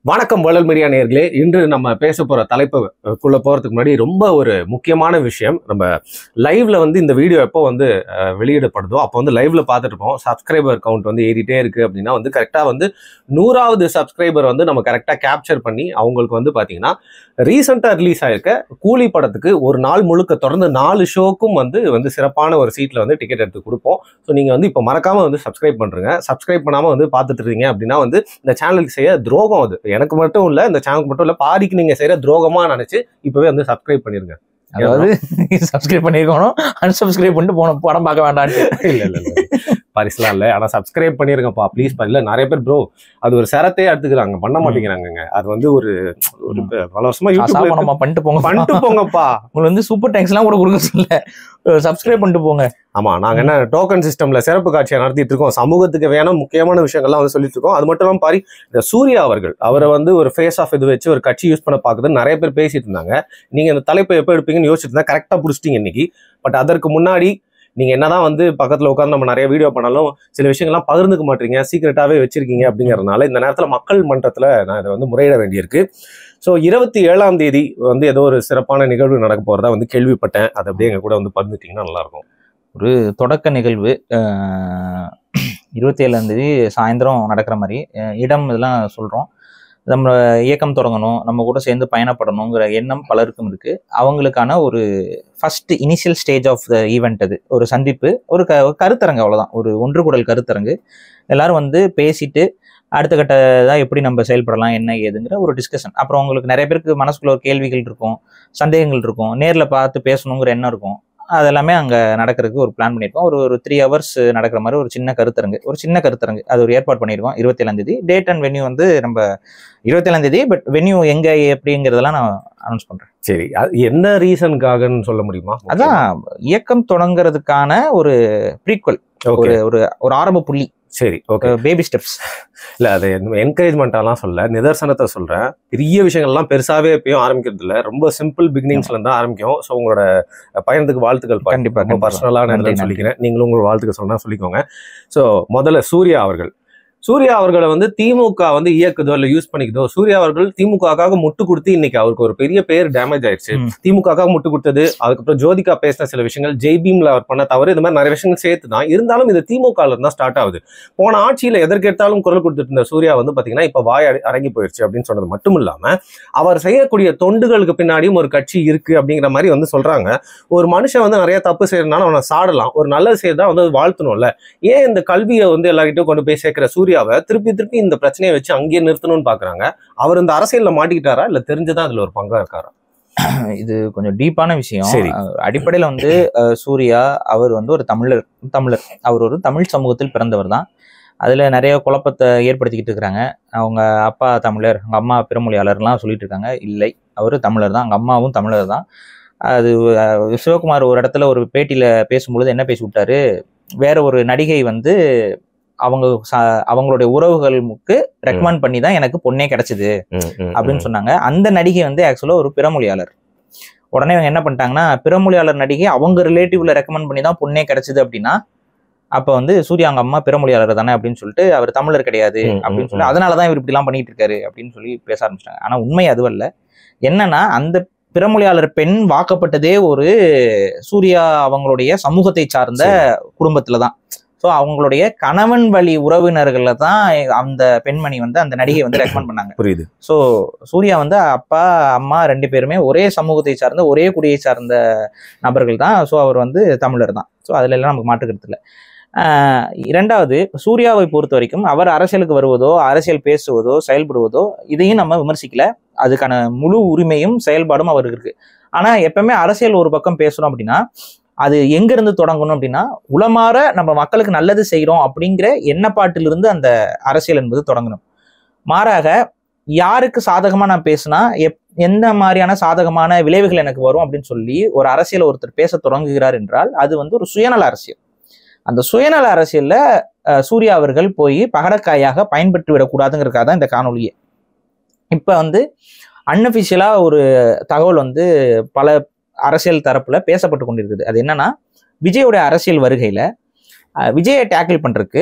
வணக்கம் வள்ளல் மீடியா நேயர்களே. இன்று நம்ம பேச போற தலைப்புக்குள்ள போறதுக்கு முன்னாடி ரொம்ப ஒரு முக்கியமான விஷயம். நம்ம லைவ்ல இந்த வீடியோ எப்போ வெளியிடப்படுதோ அப்போ லைவ்ல பார்த்துட்டு இருப்போம். சப்ஸ்கிரைபர் கவுண்ட் ஏறிட்டே இருக்கு அப்படின்னா கரெக்டா 100வது சப்ஸ்கிரைபர் நம்ம கரெக்டா கேப்சர் பண்ணி அவங்களுக்கு பாத்தீங்கன்னா ரீசெண்டா ரிலீஸ் ஆயிருக்க கூலி படத்துக்கு ஒரு நாள் முழுக்க தொடர்ந்து 4 ஷோக்கும் சிறப்பான ஒரு சீட்ல டிக்கெட் எடுத்து கொடுப்போம். ஸோ நீங்க இப்போ மறக்காம சப்ஸ்கிரைப் பண்றீங்க. சப்ஸ்கிரைப் பண்ணாம பார்த்துட்டு இருக்கீங்க அப்படின்னா இந்த சேனலுக்கு செய்ய துரோகம். அது எனக்கு மட்டும் இல்ல, இந்த சேனலுக்கு மட்டும் இல்ல, பாதிக்கு நீங்க செய்யற துரோகமா நினைச்சு இப்பவே சப்ஸ்கிரைப் பண்ணிருங்க. அதாவது சப்ஸ்கிரைப் பண்ணிருக்கணும், அன்சப்ஸ்கிரைப் பண்ணிட்டு போன படம் பார்க்க வேண்டாம். இல்ல பரிசுலாம் இல்ல, ஆனா சப்ஸ்கிரைப் பண்ணிருங்கப்பா ப்ளீஸ். இல்ல நிறைய பேர் ப்ரோ அது ஒரு சரத்தையே எடுத்துக்கிறாங்க, பண்ண மாட்டேங்கிறாங்க. அது ஒரு பல வருஷமா யூடியூப்ல பண்ணிட்டு போங்கப்பா. உங்களுக்கு சூப்பர் டேங்க்ஸ் எல்லாம் கூட கொடுக்க சொல்ல, சப்ஸ்கிரைப் பண்ணிட்டு போங்க. ஆமா, நாங்க என்ன டோக்கன் சிஸ்டம்ல சிறப்பு காட்சியை நடத்திட்டு இருக்கோம். சமூகத்துக்கு வேணும் முக்கியமான விஷயங்கள்லாம் சொல்லிட்டு இருக்கோம். அது மட்டும் இல்லாம பாரி இந்த சூர்யா அவர்கள் அவரை ஒரு ஃபேஸ் ஆஃப் இது வச்சு ஒரு கட்சி யூஸ் பண்ண பாக்குதுன்னு நிறைய பேர் பேசிட்டு இருந்தாங்க. நீங்க இந்த தலைப்பை எப்போ எடுப்பீங்கன்னு யோசிச்சுட்டு இருந்தா கரெக்டா புடிச்சிட்டீங்க இன்னைக்கு. பட் அதற்கு முன்னாடி நீங்க என்னதான் பக்கத்துல உட்காந்து நம்ம நிறைய வீடியோ பண்ணாலும் சில விஷயங்கள்லாம் பகிர்ந்துக்க மாட்டீங்க, சீக்கிரட்டாவே வச்சிருக்கீங்க. அப்படிங்கறதுனால இந்த நேரத்துல மக்கள் மன்றத்துல நான் இதை முறையிட வேண்டியிருக்கு. ஸோ 27ஆம் தேதி ஏதோ ஒரு சிறப்பான நிகழ்வு நடக்க போறதா கேள்விப்பட்டேன். அதை அப்படியே எங்க கூட பகிர்ந்துட்டீங்கன்னா நல்லா இருக்கும். ஒரு தொடக்க நிகழ்வு 27ஆம் தேதி சாயந்தரம் நடக்கிற மாதிரி இடம் இதெல்லாம் சொல்றோம். நம்ம இயக்கம் தொடங்கணும், நம்ம கூட சேர்ந்து பயணப்படணுங்கிற எண்ணம் பலருக்கும் இருக்கு. அவங்களுக்கான ஒரு first initial stage of the event. அது ஒரு சந்திப்பு, ஒரு கருத்தரங்கு, அவ்வளவுதான். ஒரு ஒன்று கூடல் கருத்தரங்கு. எல்லாரும் பேசிட்டு அடுத்த கட்டதான் எப்படி நம்ம செயல்படலாம் என்ன ஏதுங்கிற ஒரு டிஸ்கஷன். அப்புறம் உங்களுக்கு நிறைய பேருக்கு மனசுக்குள்ள ஒரு கேள்விகள் இருக்கும், சந்தேகங்கள் இருக்கும், நேரில் பார்த்து பேசணுங்கிற எண்ணம் இருக்கும். அதெல்லாமே அங்கே நடக்கிறதுக்கு ஒரு பிளான் பண்ணியிருக்கோம். ஒரு 3 hours நடக்கிற மாதிரி ஒரு சின்ன கருத்தரங்கு அது ஒரு ஏற்பாடு பண்ணியிருக்கோம். 27ஆம் தேதி டேட் அண்ட் வென்யூ நம்ம 27ஆம் தேதி. பட் வென்யூ எங்க எப்படிங்கிறதெல்லாம் நான் அனௌன்ஸ் பண்றேன். சரி, என்ன ரீசனுக்காகன்னு சொல்ல முடியுமா? அதான் இயக்கம் தொடங்குறதுக்கான ஒரு ப்ரீக்வல், ஒரு ஆரம்ப புள்ளி. சரி, ஓகே, பேபி ஸ்டெப்ஸ். இல்ல அது என்கரேஜ்மெண்ட்டாலாம் சொல்ல, நிதர்சனத்தை சொல்றேன். பெரிய விஷயங்கள்லாம் பெருசாவே எப்பயும் ஆரம்பிக்கிறது இல்ல, ரொம்ப சிம்பிள் பிகினிங்ஸ்ல இருந்தா ஆரம்பிக்கும். ஸோ உங்களோட பயணத்துக்கு வாழ்த்துக்கள். கண்டிப்பா பர்சனலான சொல்லிக்கிறேன், நீங்களும் உங்களோட வாழ்த்துக்கள் சொன்னா சொல்லிக்கோங்க. ஸோ முதல்ல சூர்யா அவர்களை திமுக இயக்குதோ இல்ல யூஸ் பண்ணிக்குதோ, சூர்யா அவர்கள் திமுகவுக்காக முட்டு கொடுத்து இன்னைக்கு அவருக்கு ஒரு பெரிய பேர் டேமேஜ் ஆயிடுச்சு. திமுகவுக்காக முட்டு கொடுத்தது, அதுக்கப்புறம் ஜோதிகா பேசின சில விஷயங்கள், ஜெய்பீம்ல அவர் பண்ண தவறு, இந்த மாதிரி நிறைய விஷயங்கள் சேர்த்து தான். இருந்தாலும் இது திமுக இருந்தா ஸ்டார்ட் ஆகுது. போன ஆட்சியில எதற்கெடுத்தாலும் குரல் கொடுத்துட்டு இருந்த சூர்யா பாத்தீங்கன்னா இப்ப வாய் அடங்கி போயிடுச்சு அப்படின்னு சொன்னது மட்டும் இல்லாம அவர் செய்யக்கூடிய தொண்டுகளுக்கு பின்னாடியும் ஒரு கட்சி இருக்கு அப்படிங்கிற மாதிரி சொல்றாங்க. ஒரு மனுஷன் நிறைய தப்பு செய்யறதுனால அவனை சாடலாம், ஒரு நல்லது செய்யறதா வாழ்த்தணும்ல. ஏன் இந்த கல்வியை எல்லார்கிட்டையும் கொண்டு போய் சேர்க்கிற சூர்யாவை திருப்பி இந்த பிரச்சனையை வச்சு அங்கேயே நிறுத்தணும்னு பாக்குறாங்க? அவர் இந்த அரசியல்ல மாட்டிக்கிட்டாரா இல்ல தெரிஞ்சுதான் அதுல ஒரு பங்கா இருக்காரா? இது கொஞ்சம் டீப்பான விஷயம். அடிப்படையில சூர்யா அவர் ஒரு தமிழர். அவர் ஒரு தமிழ் சமூகத்தில் பிறந்தவர் தான். அதுல நிறைய குழப்பத்தை ஏற்படுத்திக்கிட்டு இருக்கிறாங்க. அவங்க அப்பா தமிழர், அவங்க அம்மா பிறமொழியாளர்லாம் சொல்லிட்டு இருக்காங்க. இல்லை, அவர் தமிழர் தான், அவங்க அம்மாவும் தமிழர் தான். அது சிவகுமார் ஒரு இடத்துல ஒரு பேட்டியில பேசும்பொழுது என்ன பேசி விட்டாரு, வேற ஒரு நடிகை அவங்களுடைய உறவுகளுக்கு ரெக்கமெண்ட் பண்ணி தான் எனக்கு பொண்ணே கிடைச்சது அப்படின்னு சொன்னாங்க. அந்த நடிகை ஆக்சுவலா ஒரு பிறமொழியாளர். உடனே இவங்க என்ன பண்ணிட்டாங்கன்னா, பிறமொழியாளர் நடிகை அவங்க ரிலேட்டிவ்ல ரெக்கமெண்ட் பண்ணி தான் பொண்ணே கிடைச்சது அப்படின்னா அப்ப சூர்யா அவங்க அம்மா பிறமொழியாளர் தானே அப்படின்னு சொல்லிட்டு அவர் தமிழர் கிடையாது அப்படின்னு சொல்லி அதனாலதான் இவர் இப்படி எல்லாம் பண்ணிட்டு இருக்காரு அப்படின்னு சொல்லி பேச ஆரம்பிச்சிட்டாங்க. ஆனா உண்மை அதுவல்ல. என்னன்னா, அந்த பிறமொழியாளர் பெண் வாக்கப்பட்டதே ஒரு சூர்யா அவங்களுடைய சமூகத்தை சார்ந்த குடும்பத்துலதான். ஸோ அவங்களுடைய கணவன் வழி உறவினர்கள தான் அந்த பெண்மணி அந்த நடிகை ரெக்கமெண்ட் பண்ணாங்க. புரியுது. ஸோ சூர்யா அப்பா அம்மா 2 பேருமே ஒரே சமூகத்தை சார்ந்த ஒரே குடியை சார்ந்த நபர்கள் தான். ஸோ அவர் தமிழர் தான். ஸோ அதுல எல்லாம் நமக்கு மாற்றுக்கிறது இல்லை. இரண்டாவது, சூர்யாவை பொறுத்த வரைக்கும் அவர் அரசியலுக்கு வருவதோ அரசியல் பேசுவதோ செயல்படுவதோ இதையும் நம்ம விமர்சிக்கல. அதுக்கான முழு உரிமையும் செயல்பாடும் அவருக்கு இருக்கு. ஆனா எப்பவுமே அரசியல் ஒரு பக்கம் பேசணும் அப்படின்னா அது எங்க இருந்து தொடங்கணும் அப்படின்னா, உளமாற நம்ம மக்களுக்கு நல்லது செய்யறோம் அப்படிங்கிற எண்ணப்பாட்டிலிருந்து அந்த அரசியல் என்பது தொடங்கணும். மாறாக யாருக்கு சாதகமா நான் பேசினா எந்த மாதிரியான சாதகமான விளைவுகள் எனக்கு வரும் அப்படின்னு சொல்லி ஒரு அரசியல் ஒருத்தர் பேச தொடங்குகிறார் என்றால் அது ஒரு சுயநல அரசியல். அந்த சுயநல அரசியல்ல சூர்யா அவர்கள் போய் பகடக்காயாக பயன்பட்டு விடக்கூடாதுங்கிறதுக்காக தான் இந்த காணொலியே. இப்ப அன்அபிஷியலா ஒரு தகவல் பல அரசியல் தரப்புல பேசப்பட்டு கொண்டிருக்குது. அது என்னன்னா, விஜயோட அரசியல் வருகையில விஜயை டேக்கிள் பண்றதுக்கு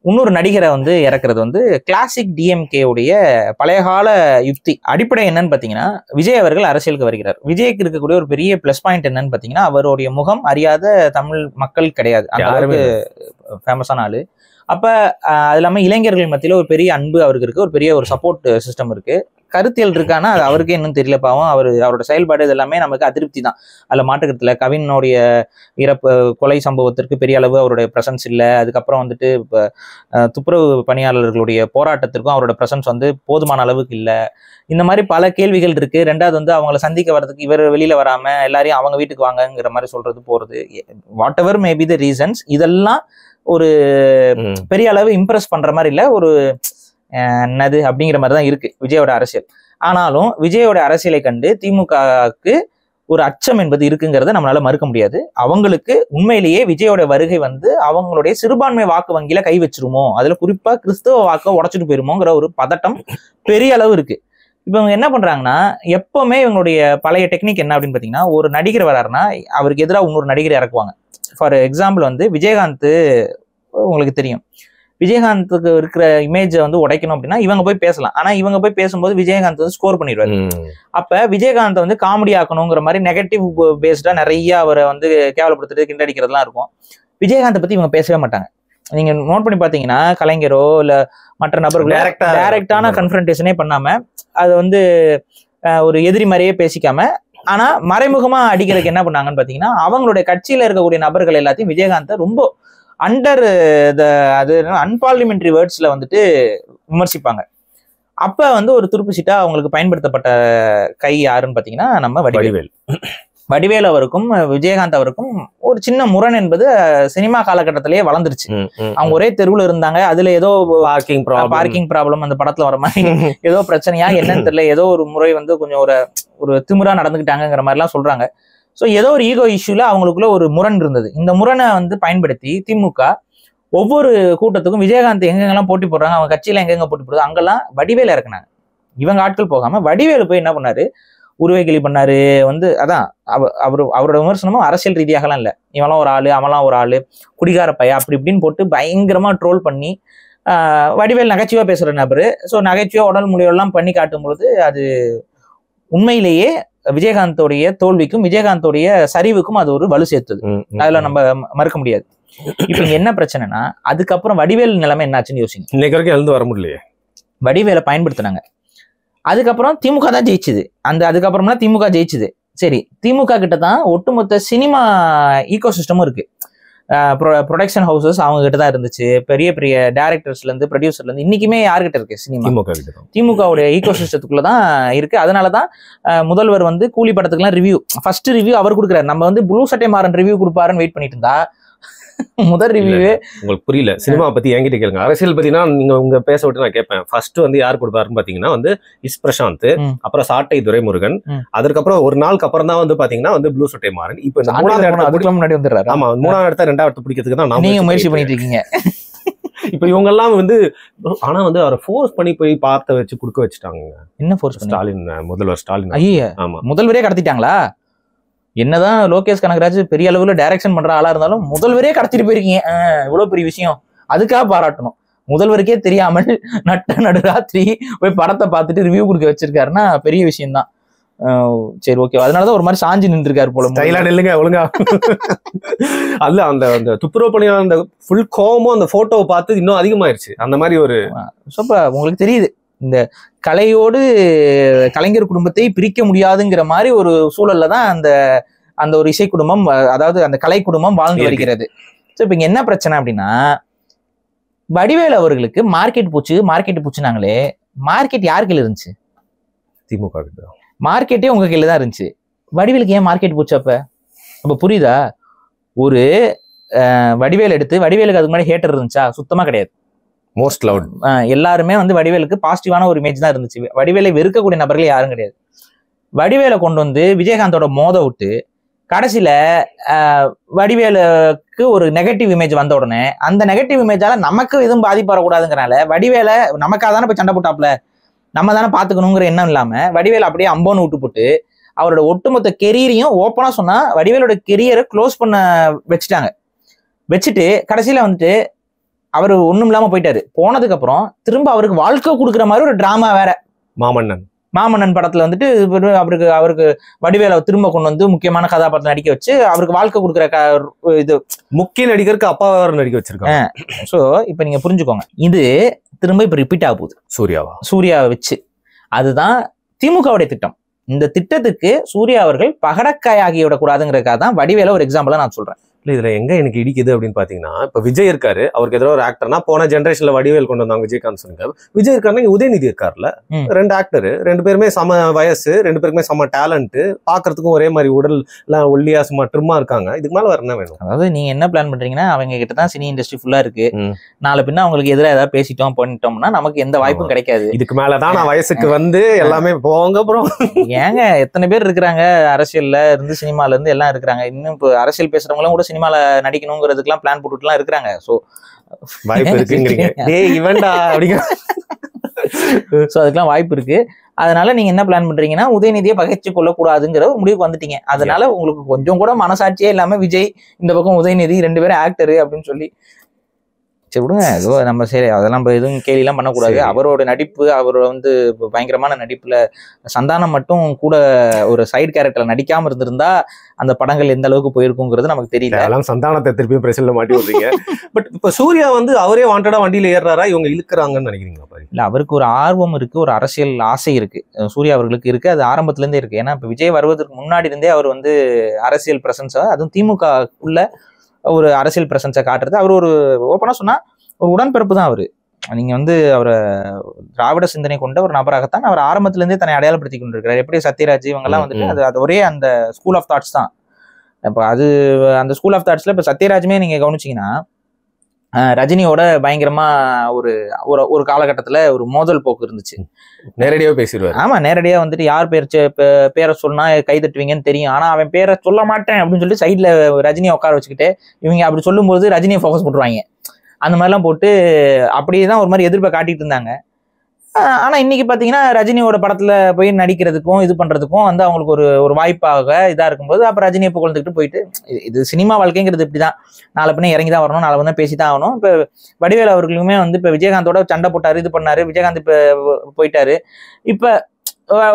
இன்னொரு நடிகரை வந்து இறக்குறது வந்து கிளாசிக் டிஎம்கே உடைய பழையகால யுக்தி. அடிப்படை என்னன்னு பாத்தீங்கன்னா, விஜய் அவர்கள் அரசியலுக்கு வருகிறார். விஜய்க்கு இருக்கக்கூடிய ஒரு பெரிய பிளஸ் பாயிண்ட் என்னன்னு பாத்தீங்கன்னா, அவருடைய முகம் அறியாத தமிழ் மக்கள் கிடையாது, அந்த அளவுக்கு ஃபேமஸான ஆளு. அப்ப அது இல்லாம இளைஞர்கள் மத்தியில ஒரு பெரிய அன்பு அவருக்கு இருக்கு, ஒரு பெரிய ஒரு சப்போர்ட் சிஸ்டம் இருக்கு. கருத்தியல் இருக்கானா அது அவருக்கே இன்னும் தெரியல பாவம். அவரோட செயல்பாடு இது எல்லாமே நமக்கு அதிருப்தி தான், அதுல மாட்டுக்கிறதுல. கவினுடைய இறப்பு கொலை சம்பவத்திற்கு பெரிய அளவு அவருடைய பிரசன்ஸ் இல்லை. அதுக்கப்புறம் வந்துட்டு இப்போ துப்புரவு பணியாளர்களுடைய போராட்டத்திற்கும் அவரோட பிரசன்ஸ் வந்து போதுமான அளவுக்கு இல்லை. இந்த மாதிரி பல கேள்விகள் இருக்கு. ரெண்டாவது வந்து அவங்கள சந்திக்க வர்றதுக்கு இவர் வெளியில வராம எல்லாரையும் அவங்க வீட்டுக்கு வாங்கங்கிற மாதிரி சொல்றது போறது, what ever may be the reasons, இதெல்லாம் ஒரு பெரிய அளவு இம்ப்ரெஸ் பண்ற மாதிரி இல்லை, ஒரு என்னது அப்படிங்கிற மாதிரி தான் இருக்கு விஜயோட அரசியல். ஆனாலும் விஜயோட அரசியலை கண்டு திமுகவுக்கு ஒரு அச்சம் என்பது இருக்குங்கிறத நம்மளால மறுக்க முடியாது. அவங்களுக்கு உண்மையிலேயே விஜயோட வருகை வந்து அவங்களுடைய சிறுபான்மை வாக்கு வங்கியில கை வச்சிருமோ, அதுல குறிப்பா கிறிஸ்தவ வாக்க உடைச்சிட்டு போயிருமோங்கிற ஒரு பதட்டம் பெரிய அளவு இருக்கு. இப்ப இவங்க என்ன பண்றாங்கன்னா, எப்பவுமே இவங்களுடைய பழைய டெக்னிக் என்ன அப்படின்னு பாத்தீங்கன்னா, ஒரு நடிகர் வராருன்னா அவருக்கு எதிராக இன்னொரு நடிகர் இறக்குவாங்க. ஃபார் எக்ஸாம்பிள் வந்து விஜயகாந்த் உங்களுக்கு தெரியும், விஜயகாந்துக்கு இருக்கிற இமேஜை வந்து உடைக்கணும் அப்படின்னா இவங்க போய் பேசலாம். ஆனா இவங்க போய் பேசும்போது விஜயகாந்த் வந்து ஸ்கோர் பண்ணிடுவாரு. அப்ப விஜயகாந்த் வந்து காமெடி ஆக்கணுங்கிற மாதிரி நெகட்டிவ் பேஸ்டா நிறைய அவரை வந்து கேவலப்படுத்துறது கிண்டடிக்கிறதுலாம் இருக்கும். விஜயகாந்தை பத்தி இவங்க பேசவே மாட்டாங்க. நீங்க நோட் பண்ணி பாத்தீங்கன்னா, கலைஞரோ இல்ல மற்ற நபர்களோ டைரக்டான கன்ஃபரன்டேஷனே பண்ணாம அதை வந்து ஒரு எதிரி மாதிரியே பேசிக்காம, ஆனா மறைமுகமா அடிக்கிறதுக்கு என்ன பண்ணாங்கன்னு பாத்தீங்கன்னா, அவங்களுடைய கட்சியில இருக்கக்கூடிய நபர்கள் எல்லாத்தையும் விஜயகாந்தை ரொம்ப அண்டர் அது அன்பார்லிமெண்டரி வேர்ட்ஸ்ல வந்துட்டு விமர்சிப்பாங்க. அப்ப வந்து ஒரு துருப்பு சீட்டா அவங்களுக்கு பயன்படுத்தப்பட்ட கை யாருன்னு பாத்தீங்கன்னா நம்ம வடிவேல் அவருக்கும் விஜயகாந்த் அவருக்கும் ஒரு சின்ன முரண் என்பது சினிமா காலகட்டத்திலேயே வளர்ந்துருச்சு. அவங்க ஒரே தெருவுல இருந்தாங்க, அதுல ஏதோ பார்க்கிங் ப்ராப்ளம் அந்த படத்துல வர மாதிரி ஏதோ பிரச்சனையா என்னன்னு தெரியல, ஏதோ ஒரு முறை வந்து கொஞ்சம் ஒரு திமிரா நடந்துக்கிட்டாங்கிற மாதிரி எல்லாம் சொல்றாங்க. ஸோ ஏதோ ஒரு ஈகோ இஷ்யூல அவங்களுக்குள்ள ஒரு முரண் இருந்தது. இந்த முரணை வந்து பயன்படுத்தி திமுக ஒவ்வொரு கூட்டத்துக்கும் விஜயகாந்த் எங்கெங்கெல்லாம் போட்டி போடுறாங்க, அவங்க கட்சியில எங்கெங்க போட்டி போடுறாங்க அங்கெல்லாம் வடிவேல இறக்குனாங்க. இவங்க ஆட்கள் போகாம வடிவேலு போய் என்ன பண்ணாரு, உருவைக்கிளி பண்ணாரு. வந்து அதான் அவரோட விமர்சனமும் அரசியல் ரீதியாகலாம் இல்லை, இவெல்லாம் ஒரு ஆளு அவெல்லாம் ஒரு ஆளு குடிகார பைய அப்படி இப்படின்னு போட்டு பயங்கரமா ட்ரோல் பண்ணி வடிவேல் நகைச்சுவா பேசுற நபரு. ஸோ நகைச்சுவா உடல் முடிவெல்லாம் பண்ணி காட்டும் பொழுது அது உண்மையிலேயே விஜயகாந்தோடைய தோல்விக்கும் விஜயகாந்தோடைய சரிவுக்கும் அது ஒரு வலு சேர்த்தது, அதுல நம்ம மறுக்க முடியாது. இப்ப இங்க என்ன பிரச்சனைனா, அதுக்கப்புறம் வடிவேல் நிலைமை என்னாச்சுன்னு யோசிங்க. இன்னைக்கு வரைக்கும் எழுந்து வர முடியலையே. வடிவேலை பயன்படுத்தினாங்க, அதுக்கப்புறம் திமுக தான் ஜெயிச்சுது. அதுக்கப்புறம்னா திமுக ஜெயிச்சுது. சரி, திமுக கிட்ட தான் ஒட்டுமொத்த சினிமா ஈகோ சிஸ்டமும் இருக்கு. ப்ரொடக்ஷன் ஹவுசஸ் அவங்க கிட்ட தான் இருந்துச்சு. பெரிய பெரிய டைரக்டர்ஸ்ல இருந்து ப்ரொடியூசர்ல இருந்து இன்னைக்குமே யார்கிட்ட இருக்கு சினிமா? திமுகவுடைய ஈகோ சிஸ்டத்துக்குள்ளதான் இருக்கு. அதனாலதான் முதல்வர் வந்து கூலி படத்துக்குலாம் ரிவ்யூ, ஃபர்ஸ்ட் ரிவ்யூ அவர் கொடுக்குறாரு. நம்ம வந்து ப்ளூ சட்டை மாறன் ரிவ்யூ கொடுப்பாருன்னு வெயிட் பண்ணிட்டு இருந்தா முதல் ரிவ்யூவே உங்களுக்கு புரியல. சினிமா பத்தி என்கிட்ட கேளுங்க, அரசியல் பத்தினா நீங்க உங்க பேச விட்டு நான் கேட்பேன். ஃபர்ஸ்ட் வந்து யார் கொடுப்பாருன்னு பாத்தீங்கன்னா வந்து இஸ் பிரசாந்த், அப்புறம் சாட்டை துரைமுருகன், அதுக்கப்புறம் ஒரு நாளுக்கு அப்புறம் தான் வந்து பாத்தீங்கன்னா வந்து ப்ளூ சட்டை மாறன். இப்ப அதுக்கு முன்னாடி வந்துடுறாரு. ஆமா, மூணாவது இடத்த ரெண்டாவது இடத்த பிடிக்கிறதுக்கு தான் நீங்க முயற்சி பண்ணிட்டு இருக்கீங்க. இப்ப இவங்க எல்லாம் வந்து ஆனா வந்து அவரை ஃபோர்ஸ் பண்ணி போய் பார்த்த வச்சு கொடுக்க வச்சுட்டாங்க. என்ன ஃபோர்ஸ்? ஸ்டாலின், முதல்வர் ஸ்டாலின். ஐயா, ஆமா, முதல்வரே கடத்திட்டாங்களா? என்னதான் லோகேஷ் கனகராஜ் பெரிய அளவுல டைரக்ஷன் பண்ற ஆளா இருந்தாலும் முதல்வரே கடத்திட்டு போயிருக்கீங்க, இவ்வளவு பெரிய விஷயம், அதுக்காக பாராட்டணும். முதல்வருக்கே தெரியாமல் நட்ட நடுராத்திரி போய் படத்தை பார்த்துட்டு ரிவ்யூ கொடுக்க வச்சிருக்காருன்னா பெரிய விஷயம் தான். சரி, ஓகே. அதனாலதான் ஒரு மாதிரி சாஞ்சி நின்று இருக்காரு போல. இல்லைங்க ஒழுங்கா அல்ல, அந்த துப்புரவு பணியாளர் அந்த ஃபுல் கோவமும் அந்த போட்டோவை பார்த்து இன்னும் அதிகமாயிருச்சு. அந்த மாதிரி ஒரு உங்களுக்கு தெரியுது, இந்த கலையோடு கலைஞர் குடும்பத்தை பிரிக்க முடியாதுங்கிற மாதிரி ஒரு சூழல்ல தான் அந்த ஒரு இசை குடும்பம், அதாவது அந்த கலை குடும்பம் வாழ்ந்து வருகிறது. ஸோ இப்போ இங்க என்ன பிரச்சனை அப்படின்னா, வடிவேல் அவர்களுக்கு மார்க்கெட் பூச்சுனாங்களே, மார்க்கெட் யார் கையில் இருந்துச்சு? திமுக கிட்ட. மார்க்கெட்டே உங்க கையில தான் இருந்துச்சு. வடிவேலுக்கு ஏன் மார்க்கெட் பூச்சு? அப்ப புரியுதா? ஒரு வடிவேல் எடுத்து வடிவேலுக்கு அதுக்கு முன்னாடி ஹேட்டர் இருந்துச்சா? சுத்தமா கிடையாது. மோஸ்ட் லவுட் எல்லாருமே வந்து வடிவேலுக்கு பாசிட்டிவான ஒரு இமேஜ் தான் இருந்துச்சு. வடிவேலை வெறுக்கக்கூடிய நபர்கள் யாரும் கிடையாது. வடிவேலை கொண்டு வந்து விஜயகாந்தோட மோத விட்டு கடைசியில வடிவேலுக்கு ஒரு நெகட்டிவ் இமேஜ் வந்த உடனே அந்த நெகட்டிவ் இமேஜால நமக்கு எதுவும் பாதிப்பு வரக்கூடாதுங்கிறனால வடிவேலை நமக்காக தானே போய் சண்டை போட்டாப்ல, நம்ம தானே பாத்துக்கணுங்கிற எண்ணம் இல்லாம வடிவேலை அப்படியே அம்போன்னு விட்டு போட்டு அவரோட ஒட்டுமொத்த கெரியரையும் ஓப்பனா சொன்னா வடிவேலோட கெரியரை க்ளோஸ் பண்ண வச்சுட்டாங்க. வச்சுட்டு கடைசியில வந்துட்டு அவர் ஒண்ணும் இல்லாம போயிட்டாரு. போனதுக்கு அப்புறம் திரும்ப அவருக்கு வாழ்க்கை கொடுக்குற மாதிரி ஒரு டிராமா வேற. மாமன்னன் படத்துல வந்துட்டு அவருக்கு வடிவேல திரும்ப கொண்டு வந்து முக்கியமான கதாபாத்திரம் நடிக்க வச்சு அவருக்கு வாழ்க்கை கொடுக்குற இது முக்கிய நடிகருக்கு அப்பா நடிக்க வச்சிருக்காங்க. சோ இப்ப நீங்க புரிஞ்சுக்கோங்க, இது திரும்ப இப்ப ரிப்பீட் ஆக போகுது சூர்யாவை வச்சு. அதுதான் திமுகவுடைய திட்டம். இந்த திட்டத்துக்கு சூர்யா அவர்கள் பகடக்காய் ஆகி விடக்கூடாதுங்கிறதுக்காக தான் வடிவேல ஒரு எக்ஸாம்பிளா நான் சொல்றேன். இதுல எங்க எனக்கு இடிக்குது அப்படின்னு பாத்தீங்கன்னா, இப்ப விஜய் இருக்காரு, அவருக்கு ஏதோ ஒரு ஆக்டர்னா போன ஜெனரேஷன்ல வடிவேல் கொண்டு வந்தாங்க விஜயகாந்த் சொன்னாங்க. விஜய் இருக்காருன்னா உதயநிதி இருக்காருல்ல, 2 ஆக்டர், 2 பேருமே சம வயசு, 2 பேருக்குமே சம டேலண்ட், பாக்குறதுக்கும் ஒரே மாதிரி உடல் எல்லாம் ஒல்லியா சும்மா ட்ரிம்மா இருக்காங்க. இதுக்கு மேல வேற என்ன வேணும்? அதாவது நீங்க என்ன பிளான் பண்றீங்கன்னா, அவங்க கிட்ட தான் சினி இண்டஸ்ட்ரி ஃபுல்லா இருக்கு, நாளை பின்ன அவங்களுக்கு எதிராக ஏதாவது பேசிட்டோம் பண்ணிட்டோம்னா நமக்கு எந்த வாய்ப்பும் கிடைக்காது. இதுக்கு மேலதான் நான் வயசுக்கு வந்து எல்லாமே போவாங்க. அப்புறம் ஏங்க எத்தனை பேர் இருக்கிறாங்க அரசியல்ல இருந்து சினிமால இருந்து எல்லாம் இருக்கிறாங்க. இன்னும் இப்போ அரசியல் பேசுறவங்களும் கூட சினிமால நடிக்கணுங்கிறதுக்கெல்லாம் பிளான் போட்டுட்டுலாம் இருக்கிறாங்க. சோ வாய்ப்பு இருக்குங்கிறீங்க. டேய் இவன்டா அப்படிங்க. சோ அதுக்கெல்லாம் வாய்ப்பு இருக்கு. அதனால நீங்க என்ன பிளான் பண்றீங்கன்னா, உதயநிதியை பகைச்சு கொள்ளக்கூடாதுங்கிற ஒரு முடிவுக்கு வந்துட்டீங்க. அதனால உங்களுக்கு கொஞ்சம் கூட மனசாட்சியே இல்லாம விஜய் இந்த பக்கம் உதயநிதி 2 பேரும் ஆக்டரு அப்படின்னு சொல்லி சரி விடுங்க. ஏதோ நம்ம சரி அதெல்லாம் எதுவும் கேலிலாம் பண்ணக்கூடாது. அவரோட நடிப்பு, அவர் வந்து பயங்கரமான நடிப்புல சந்தானம் மட்டும் கூட ஒரு சைடு கேரக்டர்ல நடிக்காம இருந்திருந்தா அந்த படங்கள் எந்த அளவுக்கு போயிருக்குங்கிறது நமக்கு தெரியல. அதெல்லாம் சந்தானத்தை திருப்பியும் பிரச்சனைல மாட்டி விடுறீங்க. பட் இப்ப சூர்யா வந்து அவரே வாண்டடா வண்டியில ஏறாரா, இவங்க இழுக்கிறாங்கன்னு நினைக்கிறீங்களா? இல்ல, அவருக்கு ஒரு ஆர்வம் இருக்கு, ஒரு அரசியல் ஆசை இருக்கு, சூர்யா அவர்களுக்கு இருக்கு. அது ஆரம்பத்துல இருந்தே இருக்கு. ஏன்னா இப்ப விஜய் வருவதற்கு முன்னாடி இருந்தே அவர் வந்து அரசியல் பிரசன்ஸா, அதுவும் திமுக உள்ள ஒரு அரசியல் பிரசன்ஸை காட்டுறது. அவர் ஒரு ஓப்பனா சொன்னா ஒரு உடன்பிறப்பு தான் அவரு. நீங்க வந்து அவரை திராவிட சிந்தனை கொண்ட ஒரு நபராகத்தான் அவர் ஆரம்பத்துல இருந்தே தன்னை அடையாளப்படுத்தி கொண்டிருக்கிறார். எப்படி சத்யராஜ் இவங்க எல்லாம் வந்துட்டு அது ஒரே அந்த ஸ்கூல் ஆஃப் தாட்ஸ் தான். இப்ப அது அந்த ஸ்கூல் ஆஃப் தாட்ஸ்ல இப்ப சத்யராஜுமே நீங்க கவனிச்சீங்கன்னா ரஜினியோட பயங்கரமா ஒரு ஒரு காலகட்டத்துல ஒரு மோதல் போக்கு இருந்துச்சு. நேரடியாக பேசிடுவார். ஆமா, நேரடியா வந்துட்டு யார் பேரை சொன்னா கை தட்டுவீங்கன்னு தெரியும், ஆனா அவன் பேரை சொல்ல மாட்டேன் அப்படின்னு சொல்லி சைட்ல ரஜினியை உட்கார வச்சுக்கிட்டு இவங்க அப்படி சொல்லும் போது ரஜினியை ஃபோக்கஸ் பண்ணுவாங்க. அந்த மாதிரிலாம் போட்டு அப்படியேதான் ஒரு மாதிரி எதிர்ப்பை காட்டிட்டு இருந்தாங்க. ஆனா இன்னைக்கு பாத்தீங்கன்னா ரஜினியோட படத்துல போய் நடிக்கிறதுக்கும் இது பண்றதுக்கும் வந்து அவங்களுக்கு ஒரு வாய்ப்பாக இதா இருக்கும்போது அப்ப ரஜினியை புகழ்ந்துக்கிட்டு போயிட்டு, இது சினிமா வாழ்க்கைங்கிறது இப்படிதான், நாளை பின்ன இறங்கிதான் வரணும், நாளை வந்து பேசிதான் ஆகணும். இப்ப வடிவேல் அவர்களுக்குமே வந்து இப்ப விஜயகாந்தோட சண்டை போட்டாரு, இது பண்ணாரு, விஜயகாந்த் இப்ப போயிட்டாரு. இப்ப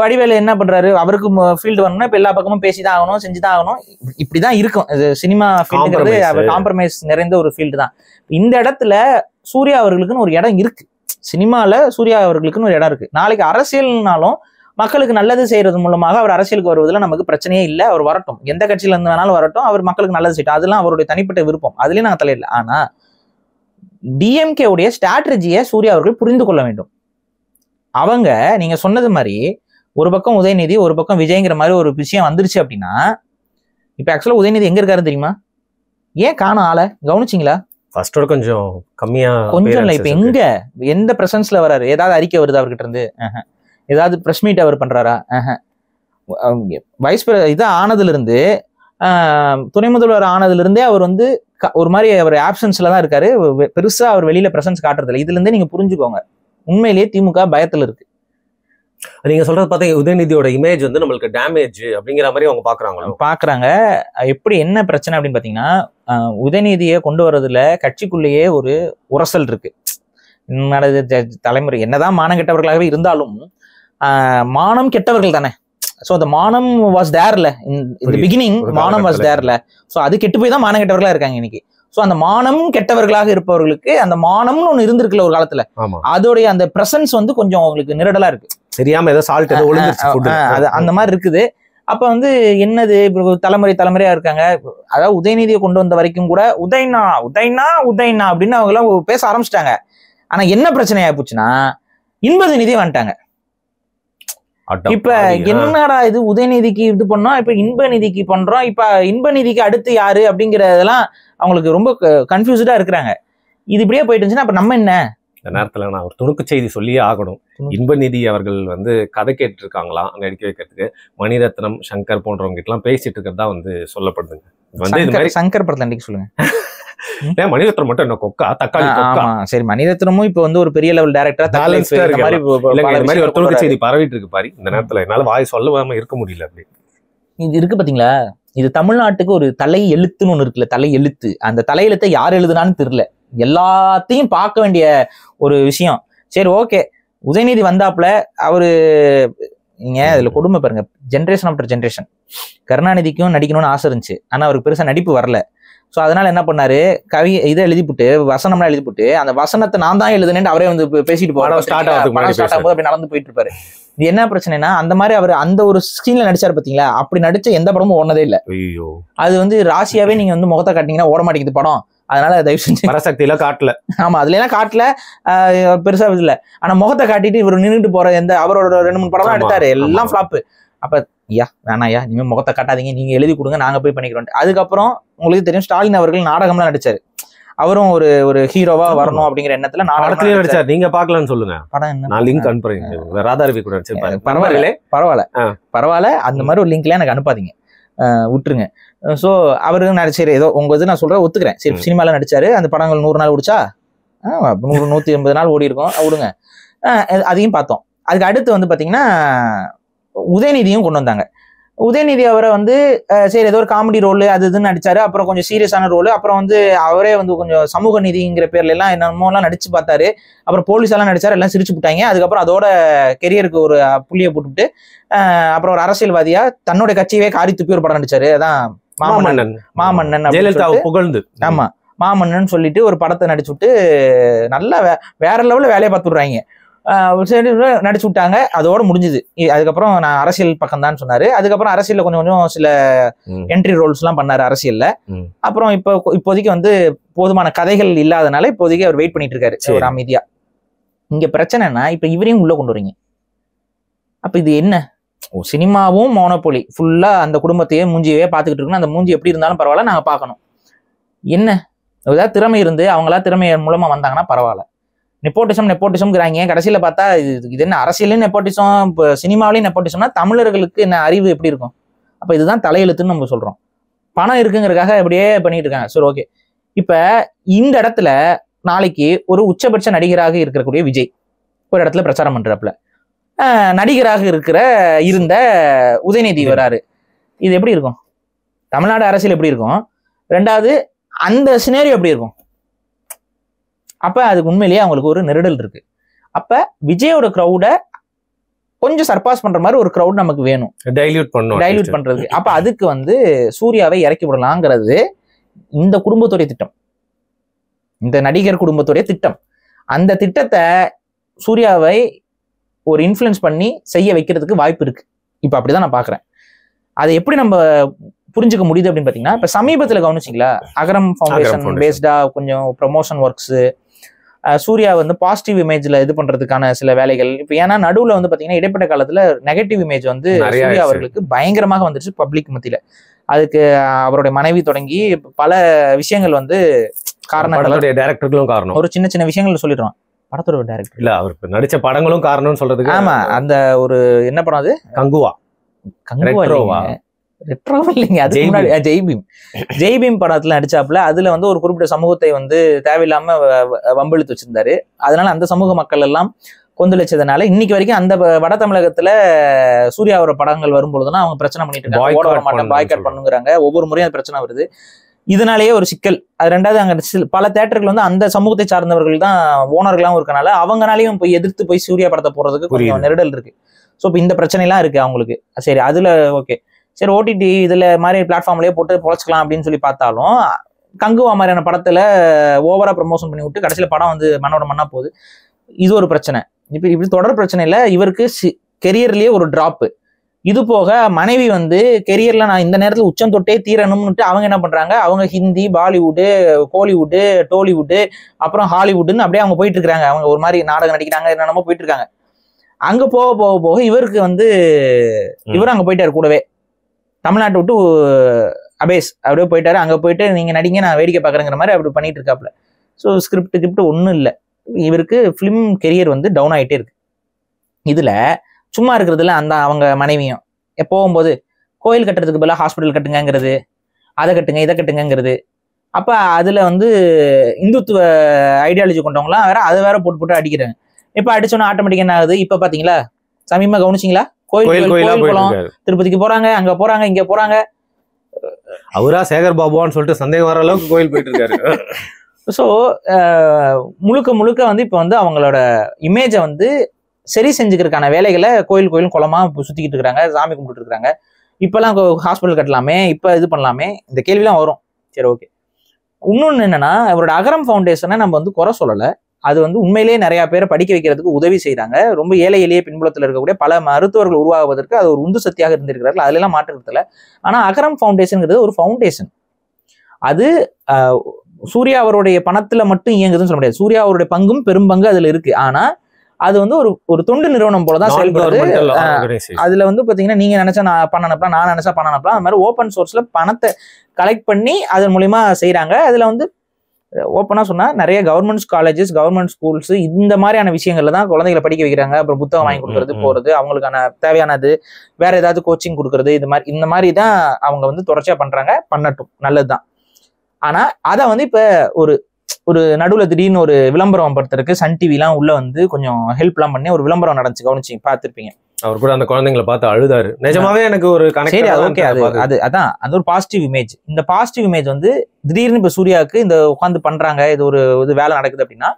வடிவேலு என்ன பண்றாரு, அவருக்கு ஃபீல்டு வரணும்னா இப்ப எல்லா பக்கமும் பேசிதான் ஆகணும், செஞ்சுதான் ஆகணும். இப்படிதான் இருக்கும் இது சினிமா ஃபீல்டுங்கிறது. காம்ப்ரமைஸ் நிறைந்த ஒரு ஃபீல்டு தான். இந்த இடத்துல சூர்யா அவர்களுக்குன்னு ஒரு இடம் இருக்கு. சினிமால சூர்யா அவர்களுக்குன்னு ஒரு இடம் இருக்கு. நாளைக்கு அரசியல்னாலும் மக்களுக்கு நல்லது செய்யறது மூலமாக அவர் அரசியலுக்கு வருவதில் நமக்கு பிரச்சனையே இல்லை. அவர் வரட்டும், எந்த கட்சியில இருந்து வேணாலும் வரட்டும், அவர் மக்களுக்கு நல்லது செய்யட்டும், அதெல்லாம் அவருடைய தனிப்பட்ட விருப்பம், அதுலயும் நாங்கள் தலையிடல. ஆனா டிஎம்கே உடைய ஸ்ட்ராட்டஜியை சூர்யா அவர்கள் புரிந்து கொள்ள வேண்டும். அவங்க நீங்க சொன்னது மாதிரி ஒரு பக்கம் உதயநிதி ஒரு பக்கம் விஜய்ங்கிற மாதிரி ஒரு விஷயம் வந்துருச்சு அப்படின்னா, இப்ப ஆக்சுவலா உதயநிதி எங்க இருக்காருன்னு தெரியுமா? ஏன் காணோம் ஆளை கவனிச்சிங்களா? ஃபர்ஸ்டோட கொஞ்சம் கம்மியா, கொஞ்சம் இல்லை. இப்ப எங்க எந்த பிரசன்ஸ்ல வராரு? ஏதாவது அறிக்கை வருது அவர்கிட்ட இருந்து? ஏதாவது பிரஸ் மீட் அவர் பண்றாரா? வைஸ் இது ஆனதுல இருந்து துணை முதல்வர் ஆனதுல இருந்தே அவர் வந்து ஒரு மாதிரி அவர் ஆப்சன்ஸ்ல தான் இருக்காரு. பெருசா அவர் வெளியில பிரசன்ஸ் காட்டுறது இல்லை. இதுல இருந்தே நீங்க புரிஞ்சுக்கோங்க, உண்மையிலேயே திமுக பயத்துல இருக்கு. நீங்க சொல்றது பார்த்தா உதயநிதியோட இமேஜ் வந்து நம்மளுக்கு டேமேஜ் அப்படிங்கிற மாதிரி அவங்க பாக்குறாங்க. எப்படி என்ன பிரச்சனை அப்படின்னு பாத்தீங்கன்னா, உதயநிதியை கொண்டு வர்றதுல கட்சிக்குள்ளேயே ஒரு உரசல் இருக்கு. தலைமுறை என்னதான் மானம் கெட்டவர்களாகவே இருந்தாலும் மானம் கெட்டவர்கள் தானே. ஸோ அந்த மானம் வாஸ் தேர்ல இந்த பிகினிங், மானம் வாஸ் தேர்ல. ஸோ அது கெட்டு போய் தான் மானம் கெட்டவர்களா இருக்காங்க இன்னைக்கு. ஸோ அந்த மானம் கெட்டவர்களாக இருப்பவர்களுக்கு அந்த மானம்னு ஒண்ணு இருந்திருக்குல்ல ஒரு காலத்துல, அதோடைய அந்த பிரசன்ஸ் வந்து கொஞ்சம் அவங்களுக்கு நிரடலா இருக்கு. தெரியாம ஏதோ சால்ட் ஏதோ ஒளிஞ்சிருச்சு, அது அந்த மாதிரி இருக்குது. அப்ப வந்து என்னது இப்போ தலைமுறையா இருக்காங்க. அதாவது உதயநிதியை கொண்டு வந்த வரைக்கும் கூட உதயனா அப்படின்னு அவங்க எல்லாம் பேச ஆரம்பிச்சிட்டாங்க. ஆனா என்ன பிரச்சனை ஆயிப்போச்சுன்னா இன்பநிதியை வந்துட்டாங்க. இப்ப என்னடா இது உதயநிதிக்கு இது பண்ணோம், இப்ப இன்பநிதிக்கு பண்றோம், இப்ப இன்பநிதிக்கு அடுத்து யாரு அப்படிங்கறதெல்லாம் அவங்களுக்கு ரொம்ப கன்ஃபியூஸ்டா இருக்கிறாங்க. இது இப்படியே போயிட்டு இருந்துச்சுன்னா அப்ப நம்ம என்ன? இந்த நேரத்துல நான் ஒரு துணுக்கு செய்தி சொல்லியே ஆகணும். இன்பநிதி அவர்கள் வந்து கதை கேட்டு இருக்காங்களாம் நடிக்க வைக்கிறதுக்கு. மணிரத்னம், சங்கர் போன்றவங்க கிட்ட எல்லாம் பேசிட்டு இருக்கிறதா வந்து சொல்லப்படுதுங்க. வந்து இந்த மாதிரி சங்கர் படத்துல நடிக்க சொல்லுங்க. மணிரத்னம் மட்டும் என்ன கொக்கா தக்காளி கொக்கா? சரி, மணிரத்னமும் இப்ப வந்து ஒரு பெரிய லெவல் டைரக்டரா மாதிரி ஒரு துணுக்கு செய்தி பரவிட்டு இருக்கு பாரு. இந்த நேரத்துல என்னால வாய் சொல்லாம இருக்க முடியல. அப்படி இது இருக்கு பாத்தீங்களா? இது தமிழ்நாட்டுக்கு ஒரு தலை எழுத்துன்னு ஒண்ணு இருக்குல்ல, தலை எழுத்து. அந்த தலை எழுத்தை யார் எழுதுனான்னு தெரியல. எல்லாத்தையும் பார்க்க வேண்டிய ஒரு விஷயம். சரி ஓகே, உதயநிதி வந்தாப்புல அவரு நீங்க இதுல கொடுமை பாருங்க, ஜென்ரேஷன் ஆஃப்டர் ஜென்ரேஷன். கருணாநிதிக்கும் நடிக்கணும்னு ஆசை இருந்துச்சு, ஆனா அவருக்கு பெருசா நடிப்பு வரல. ஸோ அதனால என்ன பண்ணாரு, இதை எழுதிப்புட்டு வசனம்லாம் எழுதிப்புட்டு அந்த வசனத்தை நான் தான் எழுதுனேன்னு அவரே வந்து பேசிட்டு போறாரு. ஸ்டார்ட் ஆகும்போது அப்படி நடந்து போயிட்டு இருப்பாரு. இது என்ன பிரச்சனைனா, அந்த மாதிரி அவர் அந்த ஒரு சீன்ல நடிச்சாரு பாத்தீங்களா, அப்படி நடிச்ச எந்த படமும் ஓடனதே இல்லை. அது வந்து ராசியாவே நீங்க வந்து முகத்தை காட்டினீங்கன்னா ஓட மாட்டேங்குது படம். அதனால தயவு செஞ்சு பராசக்தியில காட்டல. ஆமா, அதுல எல்லாம் காட்டல, பெருசா இல்ல. ஆனா முகத்தை காட்டிட்டு இவர் நின்றுட்டு போற எந்த அவரோட 2-3 படம் எடுத்தாரு, எல்லாம் ஃபிளாப். அப்ப ஐயா வேணாயா, நீங்க முகத்தை காட்டாதீங்க, நீங்க எழுதி கொடுங்க, நாங்க போய் பண்ணிக்கிறோம். அதுக்கப்புறம் உங்களுக்கு தெரியும், ஸ்டாலின் அவர்கள் நாடகம்லாம் நடிச்சாரு. அவரும் ஒரு ஹீரோவா வரணும் அப்படிங்கிற எண்ணத்துல நாடகத்துல நடிச்சாரு. நீங்க பாக்கலன்னு சொல்லுங்க, படம் என்ன, நான் லிங்க் அனுப்புறேன். ராதாரவி கூட நடிச்சிருப்பாரு. பரவாயில்ல, அந்த மாதிரி ஒரு லிங்க்ல எனக்கு அனுப்பாதீங்க, விட்டுருங்க. ஸோ அவரு நடிச்சாரு, ஏதோ உங்க இது நான் சொல்றேன், ஒத்துக்கிறேன். சரி, சினிமால நடிச்சாரு, அந்த படங்கள் 100 நாள் ஓடிச்சா, 100-180 நாள் ஓடி இருக்கும், விடுங்க. அதையும் பார்த்தோம். அதுக்கு அடுத்து வந்து பாத்தீங்கன்னா உதயநிதியும் கொண்டு வந்தாங்க. உதயநிதி அவரை வந்து சரி ஏதோ ஒரு காமெடி ரோல் அது இதுன்னு நடிச்சாரு. அப்புறம் கொஞ்சம் சீரியஸான ரோல். அப்புறம் வந்து அவரே வந்து கொஞ்சம் சமூக நீதிங்கிற பேர்ல எல்லாம் என்னமோலாம் நடிச்சு பார்த்தாரு. அப்புறம் போலீஸெல்லாம் நடிச்சாரு, எல்லாம் சிரிச்சு விட்டாங்க. அதுக்கப்புறம் அதோட கெரியருக்கு ஒரு புள்ளியை போட்டுவிட்டு அப்புறம் ஒரு அரசியல்வாதியா தன்னோட கட்சியவே காரி துப்பி ஒரு படம் நடிச்சாரு. அதான் மாமன்னன் புகழ்ந்து. ஆமா, மாமன்னன் சொல்லிட்டு ஒரு படத்தை நடிச்சு விட்டு நல்லா வேற லெவல்ல வேலையை பார்த்து விடுறாங்க. சரி நடிச்சு விட்டாங்க, அதோட முடிஞ்சுது. அதுக்கப்புறம் நான் அரசியல் பக்கம் தான் சொன்னாரு. அதுக்கப்புறம் அரசியல்ல கொஞ்சம் சில என்ட்ரி ரோல்ஸ் எல்லாம் பண்ணாரு அரசியல்ல. அப்புறம் இப்போதைக்கு வந்து போதுமான கதைகள் இல்லாதனால இப்போதைக்கு அவர் வெயிட் பண்ணிட்டு இருக்காரு ஒரு அமைதியா. இங்க பிரச்சனைனா இப்ப இவரையும் உள்ள கொண்டு வரீங்க. அப்ப இது என்ன, சினிமாவும் மோனோபோலி ஃபுல்லா அந்த குடும்பத்தையே மூஞ்சியவே பார்த்துக்கிட்டு இருக்கணும். அந்த மூஞ்சி எப்படி இருந்தாலும் பரவாயில்ல, நாங்க பார்க்கணும். என்ன ஏதாவது திறமை இருந்து அவங்களா திறமை மூலமா வந்தாங்கன்னா பரவாயில்ல. நெப்போட்டிசம்ங்கிறாங்க. கடைசியில பார்த்தா இது என்ன அரசியலையும் நெப்போட்டிசம், இப்போ சினிமாவிலையும் நெப்போட்டிசம்னா தமிழர்களுக்கு என்ன அறிவு எப்படி இருக்கும்? அப்ப இதுதான் தலையெழுத்துன்னு நம்ம சொல்றோம். பணம் இருக்குங்கிறதுக்காக அப்படியே பண்ணிட்டு இருக்காங்க. சரி ஓகே, இப்ப இந்த இடத்துல நாளைக்கு ஒரு உச்சபட்ச நடிகராக இருக்கக்கூடிய விஜய் ஒரு இடத்துல பிரச்சாரம் பண்றாப்புல, நடிகராக இருந்த உதயநிதி வராரு. இது எப்படி இருக்கும்? தமிழ்நாடு அரசியல் எப்படி இருக்கும்? ரெண்டாவது அந்த சினேரியோ எப்படி இருக்கும்? அப்ப அதுக்கு உண்மையிலேயே அவங்களுக்கு ஒரு நெருடல் இருக்கு. அப்ப விஜயோட கிரௌட கொஞ்சம் சர்பாஸ் பண்ற மாதிரி ஒரு கிரௌட் நமக்கு வேணும், டைல்யூட் பண்றதுக்கு. அப்ப அதுக்கு வந்து சூர்யாவை இறக்கி விடலாங்கிறது இந்த குடும்பத்துடைய திட்டம், இந்த நடிகர் குடும்பத்துடைய திட்டம். அந்த திட்டத்தை சூர்யாவை ஒரு இன்ஃப்ளூயன்ஸ் பண்ணி செய்ய வைக்கிறதுக்கு வாய்ப்பு இருக்கு. இப்ப அப்படிதான் நான் பாக்குறேன். அதை எப்படி நம்ம புரிஞ்சுக்க முடியுது அப்படின்னு பாத்தீங்கன்னா, இப்ப சமீபத்துல கவனிச்சிங்களா, அகரம் ஃபவுண்டேஷன் பேஸ்டா கொஞ்சம் ப்ரமோஷன் ஒர்க்ஸ், சூர்யா வந்து பாசிட்டிவ் இமேஜ்ல இது பண்றதுக்கான சில வேலைகள். இப்ப ஏன்னா நடுவுல வந்து பாத்தீங்கன்னா இடைப்பட்ட காலத்துல நெகட்டிவ் இமேஜ் வந்து சூர்யா அவர்களுக்கு பயங்கரமாக வந்துருச்சு பப்ளிக் மத்தியில. அதுக்கு அவருடைய மனைவி தொடங்கி பல விஷயங்கள் வந்து காரணம், டைரக்டர்களும் காரணம். ஒரு சின்ன சின்ன விஷயங்கள் சொல்லிடுறோம். படத்தோட டைரக்டர் இல்ல, அவர் நடிச்ச படங்களும் காரணம்னு சொல்றதுக்கு. ஆமா, அந்த ஒரு என்ன படம் அது, கங்குவா ரெட்ரோ இல்லைங்க, அதுக்கு முன்னாடி ஜெய்பீம் படத்துல நடிச்சாப்புல. அதுல வந்து ஒரு குறிப்பிட்ட சமூகத்தை வந்து தேவையில்லாம வம்பிழுத்து வச்சிருந்தாரு. அதனால அந்த சமூக மக்கள் எல்லாம் கொந்தளிச்சதுனால இன்னைக்கு வரைக்கும் அந்த வட தமிழகத்துல சூர்யாவோட படங்கள் வரும்பொழுதுனா அவங்க பிரச்சனை பண்ணிட்டு இருக்காங்க, ஓட வர மாட்டேன், பாய்காட் பண்ணுங்கிறாங்க. ஒவ்வொரு முறையும் அந்த பிரச்சனை வருது. இதனாலேயே ஒரு சிக்கல். அது ரெண்டாவது, அங்க பல தியேட்டர்கள் வந்து அந்த சமூகத்தை சார்ந்தவர்கள் தான் ஓனர்களாகவும் இருக்கனால அவங்கனாலையும் போய் எதிர்த்து போய் சூர்யா படத்தை போடுறதுக்கு கொஞ்சம் நெருடல் இருக்கு. ஸோ இப்போ இந்த பிரச்சனை எல்லாம் இருக்கு அவங்களுக்கு. சரி, அதுல ஓகே, சரி ஓடிடி இதுல மாதிரி பிளாட்ஃபார்ம்லயே போட்டு பொழைச்சிக்கலாம் அப்படின்னு சொல்லி பார்த்தாலும் கங்குவா மாதிரியான படத்துல ஓவரா ப்ரமோஷன் பண்ணி விட்டு கடைசியில படம் வந்து மண்ணோட மண்ணா போகுது. இது ஒரு பிரச்சனை. இப்படி தொடர் பிரச்சனை இல்லை, இவருக்கு கெரியர்லயே ஒரு டிராப்பு. இது போக மனைவி வந்து கெரியர்ல நான் இந்த நேரத்துல உச்சம் தொட்டே தீரணும்னுட்டு அவங்க என்ன பண்றாங்க, அவங்க ஹிந்தி, பாலிவுட்டு, கோலிவுட்டு, டோலிவுட்டு, அப்புறம் ஹாலிவுட்டுன்னு அப்படியே அவங்க போயிட்டு இருக்காங்க. அவங்க ஒரு மாதிரி நாடகம் நடிக்கிறாங்க, என்னென்னமோ போயிட்டு இருக்காங்க. அங்க போக போக போக இவருக்கு வந்து இவரும் அங்க போயிட்டாரு கூடவே. தமிழ்நாட்டை விட்டு அபேஸ் அப்படியே போயிட்டாரு. அங்க போயிட்டு நீங்க நடிங்க, நான் வேடிக்கை பாக்குறேங்கிற மாதிரி அப்படி பண்ணிட்டு இருக்காப்புல. ஸோ ஸ்கிரிப்ட் ஒன்றும் இல்லை. இவருக்கு ஃபிலிம் கெரியர் வந்து டவுன் ஆகிட்டே இருக்கு. இதுல சும்மா இருக்கிறதுல அந்த அவங்க மனைவியும் போகும்போது கோயில் கட்டுறதுக்கு பதிலாக ஹாஸ்பிட்டல் கட்டுங்கிறது, அதை கட்டுங்க இதை கட்டுங்கிறது. அப்ப அதுல வந்து இந்துத்துவ ஐடியாலஜி கொண்டவங்களாம் வேற அதை வேற போட்டு போட்டு அடிக்கிறாங்க. இப்ப அடிச்சோன்னா ஆட்டோமேட்டிக் என்ன ஆகுது, இப்ப பாத்தீங்களா சமீபமா கவனிச்சிங்களா, கோயில் குளம் திருப்பதிக்கு போறாங்க, அங்க போறாங்க, இங்க போறாங்க. அவரா சேகர் பாபுவான்னு சொல்லிட்டு சந்தேகம் வர அளவுக்கு கோயில் போயிட்டு இருக்காரு. ஸோ முழுக்க முழுக்க வந்து இப்போ வந்து அவங்களோட இமேஜை வந்து சரி செஞ்சுக்கிறதுக்கான வேலைகளை கோயில் குளமா சுத்திக்கிட்டு இருக்கிறாங்க, சாமி கும்பிட்டு இருக்கிறாங்க. இப்பெல்லாம் ஹாஸ்பிட்டல் கட்டலாமே, இப்போ இது பண்ணலாமே, இந்த கேள்விலாம் வரும். சரி, ஓகே. இன்னொன்று என்னன்னா, அவரோட அகரம் ஃபவுண்டேஷனை நம்ம வந்து குறை சொல்லலை. அது வந்து உண்மையிலேயே நிறைய பேரை படிக்க வைக்கிறதுக்கு உதவி செய்கிறாங்க. ரொம்ப ஏழை எளிய பின்புலத்தில் இருக்கக்கூடிய பல மருத்துவர்கள் உருவாகுவதற்கு அது ஒரு உந்து சக்தியாக இருந்திருக்கிறார்கள். அதுலாம் மாற்றுறதுல. ஆனால் அகரம் ஃபவுண்டேஷனுங்கிறது ஒரு ஃபவுண்டேஷன். அது சூர்யா அவருடைய பணத்துல மட்டும் இயங்குதுன்னு சொல்ல முடியாது. சூர்யா அவருடைய பங்கும் பெரும் பங்கு அதுல இருக்கு. ஆனா அது வந்து ஒரு தொண்டு நிறுவனம் போலதான் செயல்படுது. அதுல வந்து பாத்தீங்கன்னா நீங்க நினைச்சா நான் பண்ண அனுப்பலாம், நான் நினைச்சா பண்ண அனுப்பலாம். அது மாதிரி ஓப்பன் சோர்ஸ்ல பணத்தை கலெக்ட் பண்ணி அதன் மூலியமா செய்யறாங்க. அதுல வந்து ஓப்பனா சொன்னா நிறைய கவர்மெண்ட் காலேஜஸ், கவர்மெண்ட் ஸ்கூல்ஸ் இந்த மாதிரியான விஷயங்கள்ல தான் குழந்தைகளை படிக்க வைக்கிறாங்க. அப்புறம் புத்தகம் வாங்கி கொடுக்கறது, போறது, அவங்களுக்கான தேவையானது, வேற ஏதாவது கோச்சிங் கொடுக்கறது, இந்த மாதிரி தான் அவங்க வந்து தொடர்ச்சியா பண்றாங்க. பண்ணட்டும், நல்லதுதான். ஆனா அதை வந்து இப்ப ஒரு நடுவுல திடீர்னு ஒரு விளம்பரம் படுத்துறதுக்கு சன் டிவிலாம் உள்ள வந்து கொஞ்சம் ஹெல்ப் எல்லாம் பண்ணி ஒரு விளம்பரம் நடந்துச்சு, கவனிச்சு பார்த்துருப்பீங்க. அவர் கூட அந்த குழந்தைங்களை பார்த்து அழுதாரு. நிஜமாவே எனக்கு ஒரு சரி, ஓகே. அதான் அது ஒரு பாசிட்டிவ் இமேஜ். இந்த பாசிட்டிவ் இமேஜ் வந்து திடீர்னு இப்ப சூர்யாவுக்கு இந்த உட்காந்து பண்றாங்க, இது வேலை நடக்குது அப்படின்னா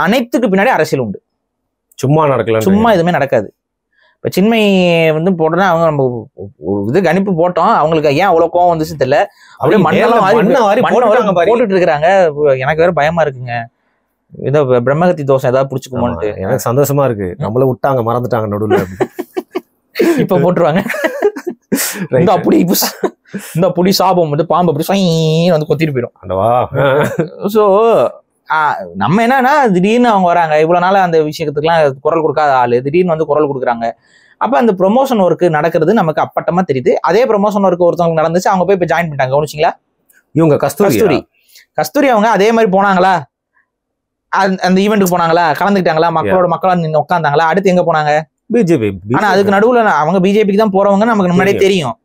அனைத்துக்கு பின்னாடி அரசியல் உண்டு. சும்மா நடக்கல, சும்மா எதுவுமே நடக்காது. இப்ப சின்மை வந்து போட்டோன்னா அவங்க நம்ம ஒரு கணிப்பு போட்டோம், அவங்களுக்கு ஏன் அவ்வளவு கோவம் வந்துச்சு தெரியல. அப்படியே மண்ணெல்லாம் போட்டுட்டு இருக்கிறாங்க. எனக்கு வேற பயமா இருக்குங்க, ஏதோ பிரம்மகத்தி தோஷம் ஏதாவது புடிச்சுக்குமோன்ட்டு. எனக்கு சந்தோஷமா இருக்கு, நம்மள விட்டாங்க, மறந்துட்டாங்க நடுவுல. இப்ப போட்டுருவாங்க. இந்த புலி சாபம் வந்து பாம்பு அப்படி வந்து கொத்திட்டு போயிடும். சோ நம்ம என்னன்னா திடீர்னு அவங்க வராங்க, இவ்வளவு நாள் அந்த விஷயத்துக்குலாம் குரல் கொடுக்காத ஆளு திடீர்னு வந்து குரல் கொடுக்குறாங்க. அப்ப அந்த ப்ரொமோஷன் ஒர்க் நடக்கிறது நமக்கு அப்பட்டமா தெரியுது. அதே ப்ரொமோஷன் ஒர்க் ஒருத்தவங்களுக்கு நடந்துச்சு, அவங்க போய் இப்ப ஜாயின் பண்ணிட்டாங்க. கவனிச்சிங்களா? இவங்க கஸ்தூரி அவங்க அதே மாதிரி போனாங்களா, அந்த ஈவெண்ட்டுக்கு போனாங்களா, கலந்துக்கிட்டாங்களா, மக்களா நின்று உட்காந்தாங்களா, அடுத்து எங்க போனாங்க? பிஜேபி. ஆனா அதுக்கு நடுவுல அவங்க பிஜேபிக்கு தான் போறவங்க நமக்கு முன்னாடியே தெரியும்.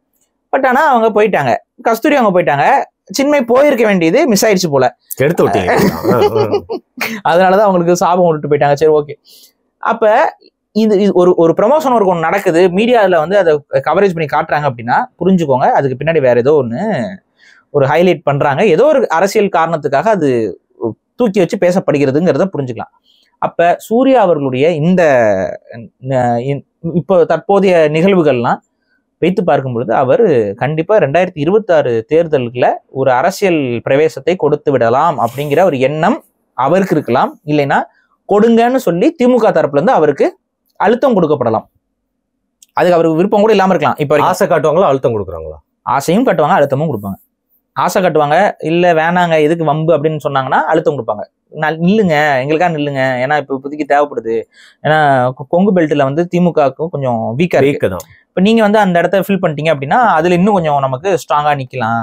பட் ஆனா அவங்க போயிட்டாங்க, கஸ்தூரி அவங்க போயிட்டாங்க. சின்மை போயிருக்க வேண்டியது மிஸ் ஆயிடுச்சு போல, எடுத்து விட்டீங்க. அதனாலதான் அவங்களுக்கு சாபம் விட்டுட்டு போயிட்டாங்க. சரி, ஓகே. அப்ப இது ஒரு ப்ரமோஷன் ஒர்க் ஒன்று நடக்குது, மீடியாவில் வந்து அதை கவரேஜ் பண்ணி காட்டுறாங்க அப்படின்னா புரிஞ்சுக்கோங்க, அதுக்கு பின்னாடி வேற ஏதோ ஒன்று ஒரு ஹைலைட் பண்றாங்க, ஏதோ ஒரு அரசியல் காரணத்துக்காக அது தூக்கி வச்சு பேசப்படுகிறதுங்கிறத புரிஞ்சுக்கலாம். அப்ப சூர்யா அவர்களுடைய இந்த இப்போ தற்போதைய நிகழ்வுகள்லாம் வைத்து பார்க்கும் பொழுது அவர் கண்டிப்பா 2026 தேர்தலுக்குள்ள ஒரு அரசியல் பிரவேசத்தை கொடுத்து விடலாம் அப்படிங்கிற ஒரு எண்ணம் அவருக்கு இருக்கலாம். இல்லைன்னா கொடுங்கன்னு சொல்லி திமுக தரப்புல இருந்து அவருக்கு அழுத்தம் கொடுக்கப்படலாம். அதுக்கு அவருக்கு விருப்பம் கூட இல்லாம இருக்கலாம். இப்ப ஆசை காட்டுவாங்களா, அழுத்தம் கொடுக்குறாங்களா? ஆசையும் காட்டுவாங்க, அழுத்தமும் கொடுப்பாங்க. ஆசை காட்டுவாங்க, இல்ல வேணாங்க எதுக்கு வம்பு அப்படின்னு சொன்னாங்கன்னா அழுத்தம் கொடுப்பாங்க. நில்லுங்க, எங்களுக்காக நில்லுங்க, ஏன்னா இப்ப இப்போதைக்கு தேவைப்படுது. ஏன்னா கொங்கு பெல்ட்ல வந்து திமுகவுக்கும் கொஞ்சம் வீக்கா தான். இப்ப நீங்க வந்து அந்த இடத்த ஃபில் பண்ணிட்டீங்க அப்படின்னா அதுல இன்னும் கொஞ்சம் நமக்கு ஸ்ட்ராங்கா நிக்கலாம்.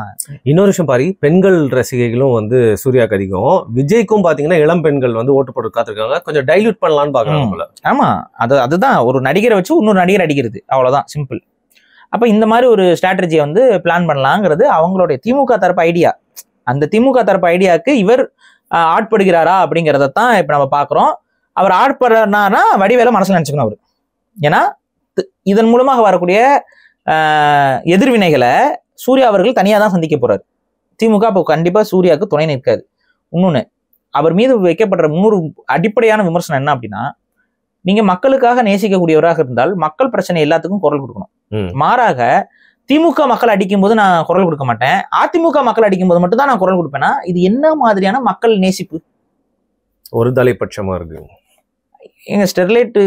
இன்னொரு விஷயம் பாரு, பெண்கள் ரசிகைகளும் வந்து சூர்யாக்கு அதிகம். விஜய்க்கும் பாத்தீங்கன்னா இளம் பெண்கள் வந்து ஓட்டு போட்டு காத்திருக்காங்க, கொஞ்சம் டைல்யூட் பண்ணலான்னு பாக்குறாங்க. ஆமா, அதுதான் ஒரு நடிகரை வச்சு இன்னொரு நடிகர் அடிக்கிறது, அவ்வளவுதான், சிம்பிள். அப்ப இந்த மாதிரி ஒரு ஸ்ட்ராட்டஜியை வந்து பிளான் பண்ணலாங்கிறது அவங்களுடைய திமுக தரப்பு ஐடியா. அந்த திமுக தரப்பு ஐடியாவுக்கு இவர் ஆட்படுகிறாரா அப்படிங்கிறதான் இப்ப நம்ம பாக்குறோம். அவர் ஆட்படுறாருனா வடிவேல மனசுல நினைச்சுக்கணும் அவரு. ஏன்னா இதன் மூலமாக வரக்கூடிய எதிர்வினைகளை சூர்யா அவர்கள் தனியா தான் சந்திக்க போறாரு. திமுக இப்போ கண்டிப்பா சூர்யாவுக்கு துணை நிற்காது. இன்னொன்னு, அவர் மீது வைக்கப்படுற இன்னொரு அடிப்படையான விமர்சனம் என்ன அப்படின்னா, நீங்க மக்களுக்காக நேசிக்கக்கூடியவராக இருந்தால் மக்கள் பிரச்சனை எல்லாத்துக்கும் குரல் கொடுக்கணும். மாறாக திமுக மக்கள் அடிக்கும் போது நான் குரல் கொடுக்க மாட்டேன், அதிமுக மக்கள் அடிக்கும் போது மட்டும் தான் நான் குரல் கொடுப்பேன்னா இது என்ன மாதிரியான மக்கள் நேசிப்பு? ஒரு தலைப்பட்சமா இருக்கு. எங்க ஸ்டெர்லைட்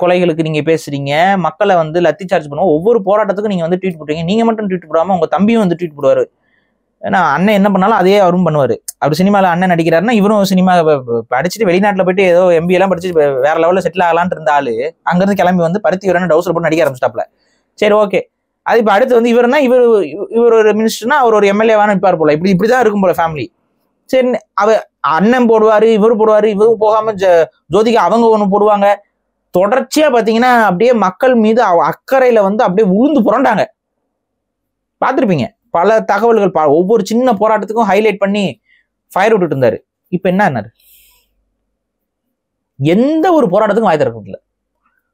கொலைகளுக்கு நீங்க பேசுறீங்க, மக்களை வந்து லத்தி சார்ஜ் பண்ணுவோம், ஒவ்வொரு போராட்டத்துக்கும் நீங்க வந்து ட்வீட் போடுறீங்க. நீங்க மட்டும் ட்வீட் போடாம உங்க தம்பியும் வந்து ட்வீட் போடுவாரு. ஏன்னா அண்ணன் என்ன பண்ணாலும் அதே அவரும் பண்ணுவாரு. அப்படி சினிமாவில் அண்ணன் நடிக்கிறாருன்னா இவரும் சினிமா படிச்சுட்டு வெளிநாட்டில் போயிட்டு ஏதோ எம்பி எல்லாம் படிச்சுட்டு வேற லெவலில் செட்டில் ஆகலான்ட்டு இருந்த ஆளு அங்கிருந்து கிளம்பி வந்து பருத்தி வரணும் டவுசர் போட்டு நடிக்க ஆரம்பிச்சிட்டாப்ல. சரி, ஓகே. அது இப்போ அடுத்து வந்து இவருன்னா இவர் ஒரு மினிஸ்டர்னா அவர் ஒரு எம்எல்ஏவான நிற்பார் போல. இப்படிதான் இருக்கும் போல ஃபேமிலி. சரி, அண்ணன் போடுவாரு, இவர் போடுவாரு, இவரும் போகாம ஜோதிகா அவங்க ஒண்ணு போடுவாங்க. தொடர்ச்சியா பாத்தீங்கன்னா அப்படியே மக்கள் மீது அக்கறையில வந்து அப்படியே உளுந்து புரண்டாங்க. பார்த்துருப்பீங்க பல தகவல்கள். ஒவ்வொரு சின்ன போராட்டத்துக்கும் ஹைலைட் பண்ணி ஃபயர் விட்டுட்டு இருந்தாரு. இப்ப என்ன, எந்த ஒரு போராட்டத்துக்கும் வாய் திறக்கல.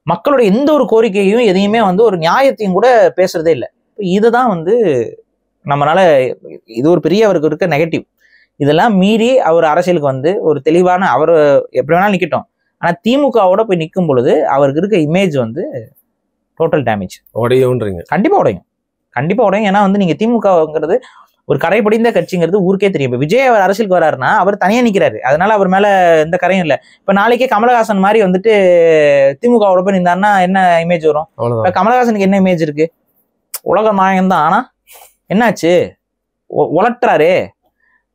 மக்களோட எந்த ஒரு கோரிக்கையும் எதையுமே வந்து ஒரு நியாயத்தையும் கூட பேசுறதே இல்லை. இதுதான் வந்து நம்மளால இது ஒரு பெரிய அவருக்கு இருக்க நெகட்டிவ். இதெல்லாம் மீறி அவர் அரசியலுக்கு வந்து ஒரு தெளிவான அவர் எப்படி வேணாலும் நிக்கட்டும். ஆனா திமுகவோட போய் நிற்கும் பொழுது அவருக்கு இருக்க இமேஜ் வந்து டோட்டல் டேமேஜ். உடையும்ன்றீங்க? கண்டிப்பா உடையும், கண்டிப்பா உடையும். ஏன்னா வந்து நீங்க திமுகங்கிறது ஒரு கரைபடிந்த கட்சிங்கிறது ஊருக்கே தெரியும். இப்ப விஜய் அவர் அரசியலுக்கு வராருன்னா அவர் தனியா நிக்கிறாரு, அதனால அவர் மேல எந்த கரையும் இல்லை. இப்ப நாளைக்கே கமலஹாசன் மாதிரி வந்துட்டு திமுகவோட போய் நின்றாருன்னா என்ன இமேஜ் வரும்? இப்ப கமலஹாசனுக்கு என்ன இமேஜ் இருக்கு? உலக நாயகம் தான். ஆனா என்னாச்சு, உலட்டுறாரு,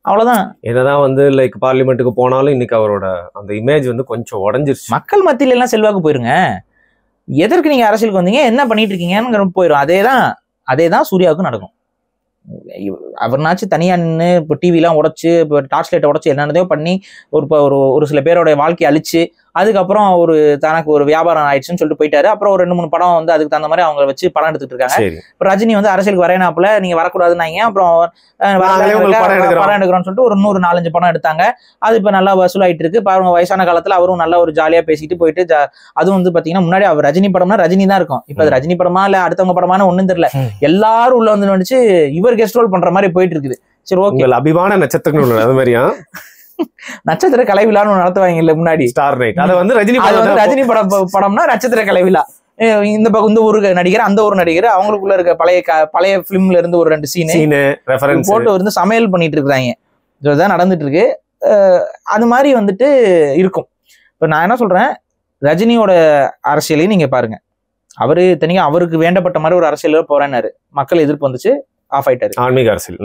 அவ்வளவுதான். என்னதான் வந்து லைக் பார்லிமெண்ட்டுக்கு போனாலும் இன்னைக்கு அவரோட அந்த இமேஜ் வந்து கொஞ்சம் உடஞ்சிருச்சு. மக்கள் மத்தியில எல்லாம் செல்வாக்கு போயிருங்க. எதற்கு நீங்க அரசியலுக்கு வந்தீங்க, என்ன பண்ணிட்டு இருக்கீங்கன்னு போயிடும். அதேதான் சூர்யாவுக்கும் நடக்கும். அவர்னாச்சு தனியா நின்று இப்போ டிவிலாம் உடைச்சு, இப்போ டார்ச் லைட்டை உடைச்சு என்னென்னதோ பண்ணி ஒரு சில பேரோட வாழ்க்கையை அழிச்சு, அதுக்கப்புறம் ஒரு தனக்கு ஒரு வியாபாரம் ஆயிடுச்சுன்னு சொல்லிட்டு போயிட்டாரு. அப்புறம் ஒரு 2-3 படம் வந்து அதுக்கு தகுந்த மாதிரி அவங்க வச்சு படம் எடுத்துட்டு இருக்காங்க. இப்போ ரஜினி வந்து அரசியலுக்கு வரையினாப்புல நீங்க வரக்கூடாதுன்னாங்க, அப்புறம் படம் எடுக்கிறோம்னு சொல்லிட்டு ஒரு 100-4-5 படம் எடுத்தாங்க. அது இப்போ நல்லா வசூலாயிட்டு இருக்கு பாருங்க. வயசான காலத்துல அவரும் நல்லா ஒரு ஜாலியா பேசிட்டு போயிட்டு, அதுவும் வந்து பாத்தீங்கன்னா முன்னாடி அவர் ரஜினி படம்னா ரஜினி தான் இருக்கும். இப்ப அது ரஜினி படமா இல்ல அடுத்தவங்க படமானு ஒண்ணும் தெரியல, எல்லாரும் உள்ள வந்து நினைச்சு இவர் கெஸ்ட் ரோல் பண்ற மாதிரி போயிட்டு இருக்குது. சரி, ஓகே. அபிமான நட்சத்திரங்கள் அது மாதிரியா நட்சத்திர கலை விழான்னு நடத்துவாங்க இல்ல முன்னாடி, ஸ்டார் நைட். அது வந்து ரஜினி படம்னா நட்சத்திர கலை விழா. இந்த பக்கம் இந்த ஒரு நடிகர் அந்த ஒரு நடிகர் அவங்களுக்குள்ள இருக்க பழைய பிலிம்ல இருந்து ஒரு 2 சீனு போட்டு வந்து சமையல் பண்ணிட்டு இருக்காங்க. இதுதான் நடந்துட்டு இருக்கு. அது மாதிரி வந்துட்டு இருக்கும். இப்ப நான் என்ன சொல்றேன், ரஜினியோட அரசியலையும் நீங்க பாருங்க. அவரு தனியா அவருக்கு வேண்டப்பட்ட மாதிரி ஒரு அரசியல போறேன்னாரு, மக்கள் எதிர்ப்பு வந்துச்சு, ஆஃப் ஆயிட்டாரு. ஆன்மீக அரசியல்.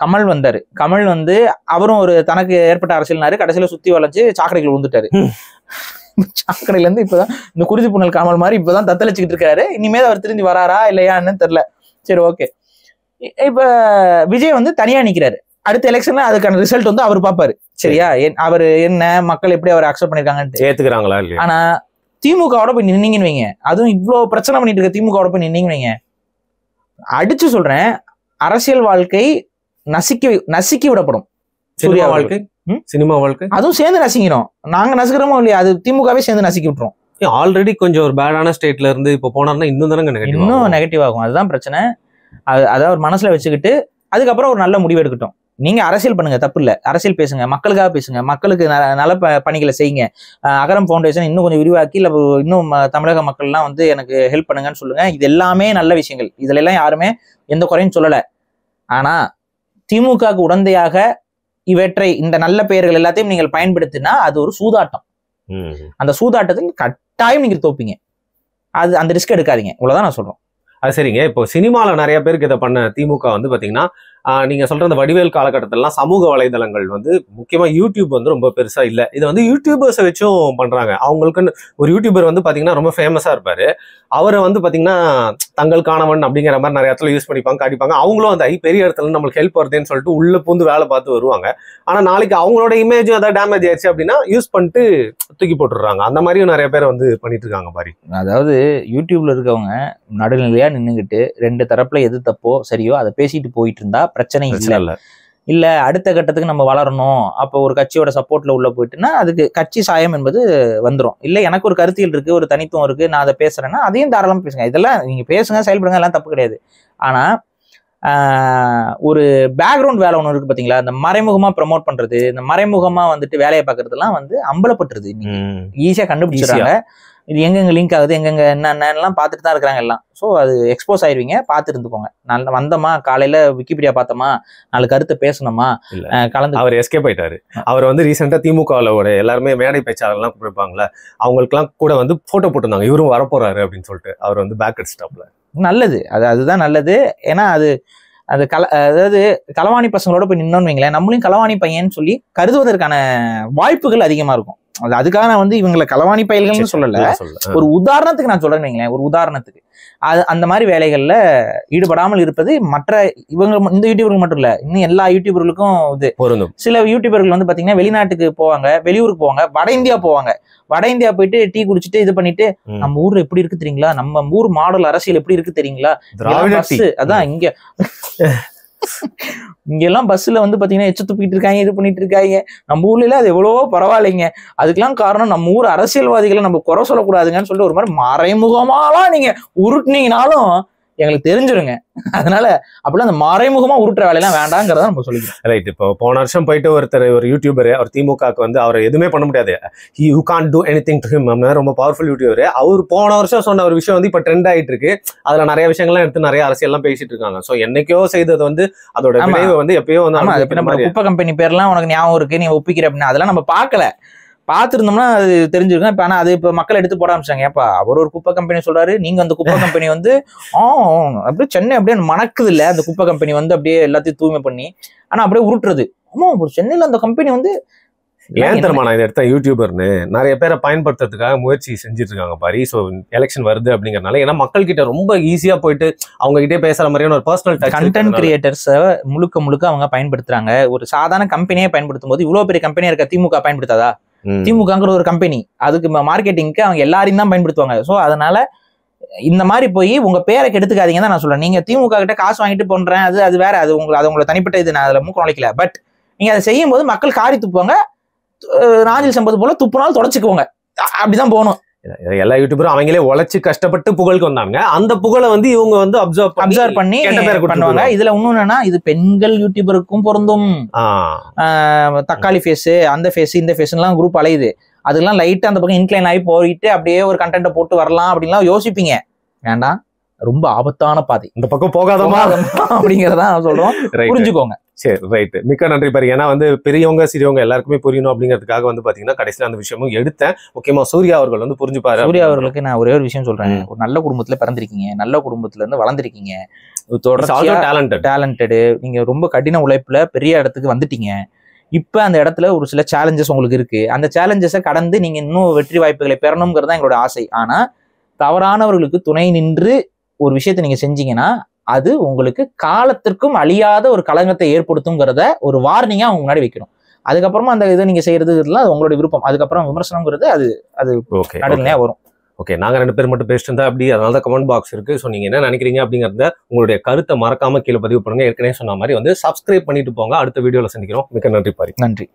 கமல் வந்தாரு. கமல் வந்து அவரும் ஒரு தனக்கு ஏற்பட்ட அரசியல்னாரு, கடைசியில சுத்தி வளைச்சு சாக்கடைகள் விழுந்துட்டாரு. சாக்கடையில இருந்து இப்பதான் இந்த குருதி புனல் கமல் மாதிரி இப்பதான் தத்தளிச்சுக்கிட்டு இருக்காரு. இனிமேல் அவர் திரும்பி வராரா இல்லையான்னு தெரியல. சரி, ஓகே. இப்ப விஜய் வந்து தனியா நிக்கிறாரு. அடுத்த எலெக்ஷன்ல அதுக்கான ரிசல்ட் வந்து அவர் பாப்பாரு. சரியா, அவர் என்ன மக்கள் எப்படி அவர் அக்செப்ட் பண்ணிருக்காங்கன்னு ஏத்துக்கிறாங்களா இல்லையா. ஆனா திமுகவோட போய் நின்னீங்கன்னு வைங்க, அதுவும் இவ்வளவு பிரச்சனை பண்ணிட்டு இருக்க திமுகவோட போய் நின்னீங்கன்னு வைங்க, அடிச்சு சொல்றேன், அரசியல் வாழ்க்கை நசுக்கி விடப்படும். சூர்யா வாழ்க்கை, சினிமா வாழ்க்கை அதுவும் சேர்ந்து நசுங்கிடும். நாங்க நசுக்கிறோமோ இல்லையா, அது திமுகவே சேர்ந்து நசுக்கி விட்டுரும். ஆல்ரெடி கொஞ்சம் ஒரு பேடான ஸ்டேட்ல இருந்து இப்ப போனார்னா இன்னும் நெகட்டிவ் ஆகும். அதுதான் பிரச்சனை. அதாவது ஒரு மனசுல வச்சுக்கிட்டு அதுக்கப்புறம் ஒரு நல்ல முடிவு எடுக்கட்டும். நீங்க அரசியல் பண்ணுங்க, தப்பு இல்லை. அரசியல் பேசுங்க, மக்களுக்காக பேசுங்க, மக்களுக்கு நல பணிகளை செய்யுங்க. அகரம் ஃபவுண்டேஷன் இன்னும் கொஞ்சம் விரிவாக்கி இல்ல இன்னும் தமிழக மக்கள்லாம் வந்து எனக்கு ஹெல்ப் பண்ணுங்கன்னு சொல்லுங்க. இது எல்லாமே நல்ல விஷயங்கள், இதுல எல்லாம் யாருமே எந்த குறையும் சொல்லல. ஆனா திமுகவுக்கு உடந்தையாக இவற்றை இந்த நல்ல பெயர்கள் எல்லாத்தையும் நீங்கள் பயன்படுத்தினா அது ஒரு சூதாட்டம். அந்த சூதாட்டத்தில் கட்டாயம் நீங்க தோப்பீங்க. அந்த ரிஸ்க் எடுக்காதீங்க, இவ்வளவுதான் நான் சொல்றேன். அது சரிங்க. இப்போ சினிமால நிறைய பேருக்கு இதை பண்ண திமுக வந்து பாத்தீங்கன்னா, நீங்க சொல்ற அந்த வடிவேல் காலகட்டத்திலாம் சமூக வலைதளங்கள் வந்து முக்கியமா யூடியூப் வந்து ரொம்ப பெருசா இல்ல. இதை வந்து யூடியூபர்ஸை வச்சும் பண்றாங்க. அவங்களுக்குன்னு ஒரு யூடியூபர் வந்து பாத்தீங்கன்னா ரொம்ப ஃபேமஸா இருப்பாரு. அவரை வந்து பாத்தீங்கன்னா தங்கள் காணவன் அப்படிங்கிற மாதிரி நிறைய இடத்துல யூஸ் பண்ணிப்பாங்க, காட்டிப்பாங்க. அவங்களும் அந்த பெரிய இடத்துல நம்மளுக்கு ஹெல்ப் வருதுன்னு சொல்லிட்டு உள்ள பூந்து வேலை பார்த்து வருவாங்க. ஆனா நாளைக்கு அவங்களோட இமேஜும் ஏதாவது டேமேஜ் ஆயிடுச்சு அப்படின்னா யூஸ் பண்ணிட்டு தூக்கி போட்டுடுறாங்க. அந்த மாதிரியும் நிறைய பேர் வந்து பண்ணிட்டு இருக்காங்க பாரு. அதாவது யூடியூப்ல இருக்கவங்க நடுநிலையா நின்னுகிட்டு 2 தரப்புல எது தப்போ சரியோ அதை பேசிட்டு போயிட்டு இருந்தா பிரச்சனை இல்ல. அடுத்த கட்டத்துக்கு நம்ம வளரணும், அப்போ ஒரு கட்சியோட சப்போர்ட்ல உள்ள போயிட்டுன்னா அதுக்கு கட்சி சாயம் என்பது வந்துடும். இல்ல எனக்கு ஒரு கருத்தியல் இருக்கு, ஒரு தனித்துவம் இருக்கு, நான் அதை பேசுறேன்னா அதையும் தாராளமா பேசுங்க. இதெல்லாம் நீங்க பேசுங்க, செயல்படுங்க, எல்லாம் தப்பு கிடையாது. ஆனா ஒரு பேக்ரவுண்ட் வேலை ஒண்ணு இருக்கு பாத்தீங்களா, இந்த மறைமுகமா ப்ரமோட் பண்றது, இந்த மறைமுகமா வந்துட்டு வேலையை பார்க்கறதுலாம் வந்து அம்பலப்பட்டுருது. ஈஸியா கண்டுபிடிச்சிடறாங்க. இது எங்கெங்க லிங்க் ஆகுது, எங்கெங்க என்னென்னலாம் பார்த்துட்டு தான் இருக்கிறாங்க எல்லாம். ஸோ அது எக்ஸ்போஸ் ஆயிருவீங்க, பார்த்து இருந்துக்கோங்க. நல்ல வந்தோமா, காலையில விக்கிபீடியா பார்த்தோமா, 4 கருத்தை பேசணுமா, கலந்து. அவர் எஸ்கேப் ஆயிட்டாரு. அவர் வந்து ரீசெண்டா திமுகவோட எல்லாருமே மேடை பேச்சாளர்லாம் கூப்பிடுப்பாங்களே, அவங்களுக்குலாம் கூட வந்து போட்டோ போட்டிருந்தாங்க, இவரும் வரப்போறாரு அப்படின்னு சொல்லிட்டு. அவர் வந்து பேக் ஸ்டாப்ல. நல்லது, அதுதான் நல்லது. ஏன்னா அதாவது களவாணி பசங்களோட போய் நின்னோன்னு வைங்களேன், நம்மளையும் களவாணி பையன்னு சொல்லி கருதுவதற்கான வாய்ப்புகள் அதிகமா இருக்கும். அதுக்காக நான் வந்து இவங்களை களவாணி பயல்கள்னு சொல்லல, ஒரு உதாரணத்துக்கு நான் சொல்றேன்னு வைங்களேன். ஒரு உதாரணத்துக்கு அந்த மாதிரி வேலைகள்ல ஈடுபடாமல் இருப்பது மற்ற இந்த யூடியூபர்கள் மட்டும் இல்ல, இன்னும் எல்லா யூடியூபர்களுக்கும் இது பொருந்தும். சில யூடியூபர்கள் வந்து பாத்தீங்கன்னா வெளிநாட்டுக்கு போவாங்க, வெளியூருக்கு போவாங்க, வட இந்தியா போவாங்க. வட இந்தியா போயிட்டு டீ குடிச்சிட்டு இது பண்ணிட்டு, நம்ம ஊர்ல எப்படி இருக்கு தெரியுங்களா, நம்ம ஊர் மாடல் அரசியல் எப்படி இருக்கு தெரியுங்களா, அதான் இங்க எல்லாம் பஸ்ல வந்து பாத்தீங்கன்னா எச்ச துப்பிட்டு இருக்காங்க, இது பண்ணிட்டு இருக்காங்க. நம்ம ஊர்ல அது எவ்வளவோ பரவாயில்லைங்க. அதுக்கெல்லாம் காரணம் நம்ம ஊர் அரசியல்வாதிகளை நம்ம குறை சொல்லக்கூடாதுங்கன்னு சொல்லிட்டு ஒரு மாதிரி மறைமுகமாலாம் நீங்க உருட்டுனீங்கனாலும் எங்களுக்கு தெரிஞ்சிருங்க. அதனால அப்படிலாம் அந்த மறைமுகமா உருட்டுற வேலையெல்லாம் வேண்டாங்கிறத நம்ம சொல்லிக்கிறோம். ரைட். இப்போ போன வருஷம் போயிட்டு ஒருத்தர் ஒரு யூடியூபர் அவர் திமுகவுக்கு வந்து அவரை எதுவுமே பண்ண முடியாது, you can't two anything to him, ரொம்ப பவர்ஃபுல் யூடியூபர். அவர் போன வருஷம் சொன்ன ஒரு விஷயம் வந்து இப்போ ட்ரெண்ட் ஆயிட்டு இருக்கு. அதுல நிறைய விஷயங்கள்லாம் எடுத்து நிறைய அரசியல்லாம் பேசிட்டு இருக்காங்க. ஸோ என்னைக்கோ செய்தது வந்து அதோட விளைவு வந்து எப்பயோ வந்து நம்ம குப்பை கம்பெனி பேர்லாம் உனக்கு ஞாபகம் இருக்கு, நீ ஒப்பிக்கிற அப்படின்னா அதெல்லாம் நம்ம பார்க்கல, பார்த்துருந்தோம்னா அது தெரிஞ்சிருக்கும். இப்போ ஆனால் அது இப்போ மக்கள் எடுத்து போட ஆரம்பிச்சாங்க. ஏப்பா அவர் ஒரு குப்பை கம்பெனி சொல்றாரு, நீங்க அந்த குப்பை கம்பெனி வந்து அப்படியே சென்னை அப்படியே மணக்குது இல்லை, அந்த குப்பை கம்பெனி வந்து அப்படியே எல்லாத்தையும் தூய்மை பண்ணி ஆனா அப்படியே உருட்டுறது. ஆமா சென்னையில அந்த கம்பெனி வந்து ஏன் தெரியுமா நான் இதை எடுத்த யூடியூபர்னு நிறைய பேரை பயன்படுத்துறதுக்காக முயற்சி செஞ்சுட்டு இருக்காங்க பாரி. ஸோ எலெக்ஷன் வருது அப்படிங்கறதுனால, ஏன்னா மக்கள் கிட்ட ரொம்ப ஈஸியா போயிட்டு அவங்க கிட்டே பேசுற மாதிரியான ஒரு பர்சனல் கண்டென்ட் கிரியேட்டர்ஸை முழுக்க அவங்க பயன்படுத்துறாங்க. ஒரு சாதாரண கம்பெனியே பயன்படுத்தும் போது இவ்வளவு பெரிய கம்பெனியா இருக்க திமுக பயன்படுத்தாதா? திமுகங்கிற ஒரு கம்பெனி, அதுக்கு மார்க்கெட்டிங்க்கு அவங்க எல்லாரையும் தான் பயன்படுத்துவாங்க. ஸோ அதனால இந்த மாதிரி போய் உங்க பேரை கெடுத்துக்காதீங்க தான் நான் சொல்றேன். நீங்க திமுக கிட்ட காசு வாங்கிட்டு பண்றேன், அது வேற, அது உங்களை தனிப்பட்ட இது, நான் அதுல மூக்க நுழைக்கல. பட் நீங்க அதை செய்யும் போது மக்கள் காரி துப்புவாங்க, நாஞ்சில் சம்பது போல துப்புனாலும் தொடச்சுக்குவாங்க. அப்படிதான் போகணும். எல்லா யூடியூபரும் அவங்களே உழைச்சு கஷ்டப்பட்டு புகழுக்கு வந்தாங்க. அந்த புகழை வந்து இவங்க வந்து அப்சர்வ் பண்ணி பண்ணுவாங்க. இதுல இன்னும் என்னன்னா, இது பெண்கள் யூடியூபருக்கும் பொருந்தும். தக்காளி ஃபேஸ், அந்த ஃபேஸ், இந்த ஃபேஸ் எல்லாம் குரூப் அலையுது. அதெல்லாம் லைட்டா அந்த பக்கம் இன்க்ளைன் ஆகி போயிட்டு அப்படியே ஒரு கண்டென்ட்டை போட்டு வரலாம் அப்படின்லாம் யோசிப்பீங்க. வேண்டாம், ரொம்ப ஆபத்தான பாதை, இந்த பக்கம் போகாதமா அப்படிங்கறத சொல்றோம், புரிஞ்சுக்கோங்க. சரி, ரைட். மிக்க நன்றி பாரு. ஏன்னா வந்து பெரியவங்க சிறியவங்க எல்லாருக்குமே புரியணும் அப்படிங்கிறதுக்காக வந்து பாத்தீங்கன்னா கடைசியில அந்த விஷயமும் எடுத்தேன். முக்கியமா சூர்யா அவர்கள் வந்து புரிஞ்சுப்பாரு. சூர்யா அவர்களுக்கு நான் ஒரே ஒரு விஷயம் சொல்றேன். ஒரு நல்ல குடும்பத்துல பிறந்திருக்கீங்க, நல்ல குடும்பத்துல இருந்து வளர்ந்துருக்கீங்க, டேலண்டடு, நீங்க ரொம்ப கடின உழைப்புல பெரிய இடத்துக்கு வந்துட்டீங்க. இப்ப அந்த இடத்துல ஒரு சில சேலஞ்சஸ் உங்களுக்கு இருக்கு. அந்த சேலஞ்சஸை கடந்து நீங்க இன்னும் வெற்றி வாய்ப்புகளை பெறணுங்கிறது தான் எங்களோட ஆசை. ஆனா தவறானவர்களுக்கு துணை நின்று ஒரு விஷயத்தை நீங்க செஞ்சீங்கன்னா அது உங்களுக்கு காலத்திற்கும் அழியாத ஒரு களங்கத்தை ஏற்படுத்துங்கிறத ஒரு வார்னிங்கா அவங்க முன்னாடி வைக்கணும். அதுக்கப்புறமா அந்த இதை நீங்க செய்யறது அது உங்களோட விருப்பம். அதுக்கப்புறம் விமர்சனம்ங்கிறது அது நடுநிலையா வரும். ஓகே, நாங்க 2 பேர் மட்டும் பேசிட்டு இருந்தா அப்படி, அதனால தான் கமெண்ட் பாக்ஸ் இருக்கு. ஸோ நீங்க என்ன நினைக்கிறீங்க அப்படிங்கறத உங்களுடைய கருத்தை மறக்காம கீழே பதிவு பண்ணுங்க. ஏற்கனவே சொன்ன மாதிரி வந்து சப்ஸ்கிரைப் பண்ணிட்டு போங்க. அடுத்த வீடியோல சந்திக்கிறோம். மிக்க நன்றி பாரி. நன்றி.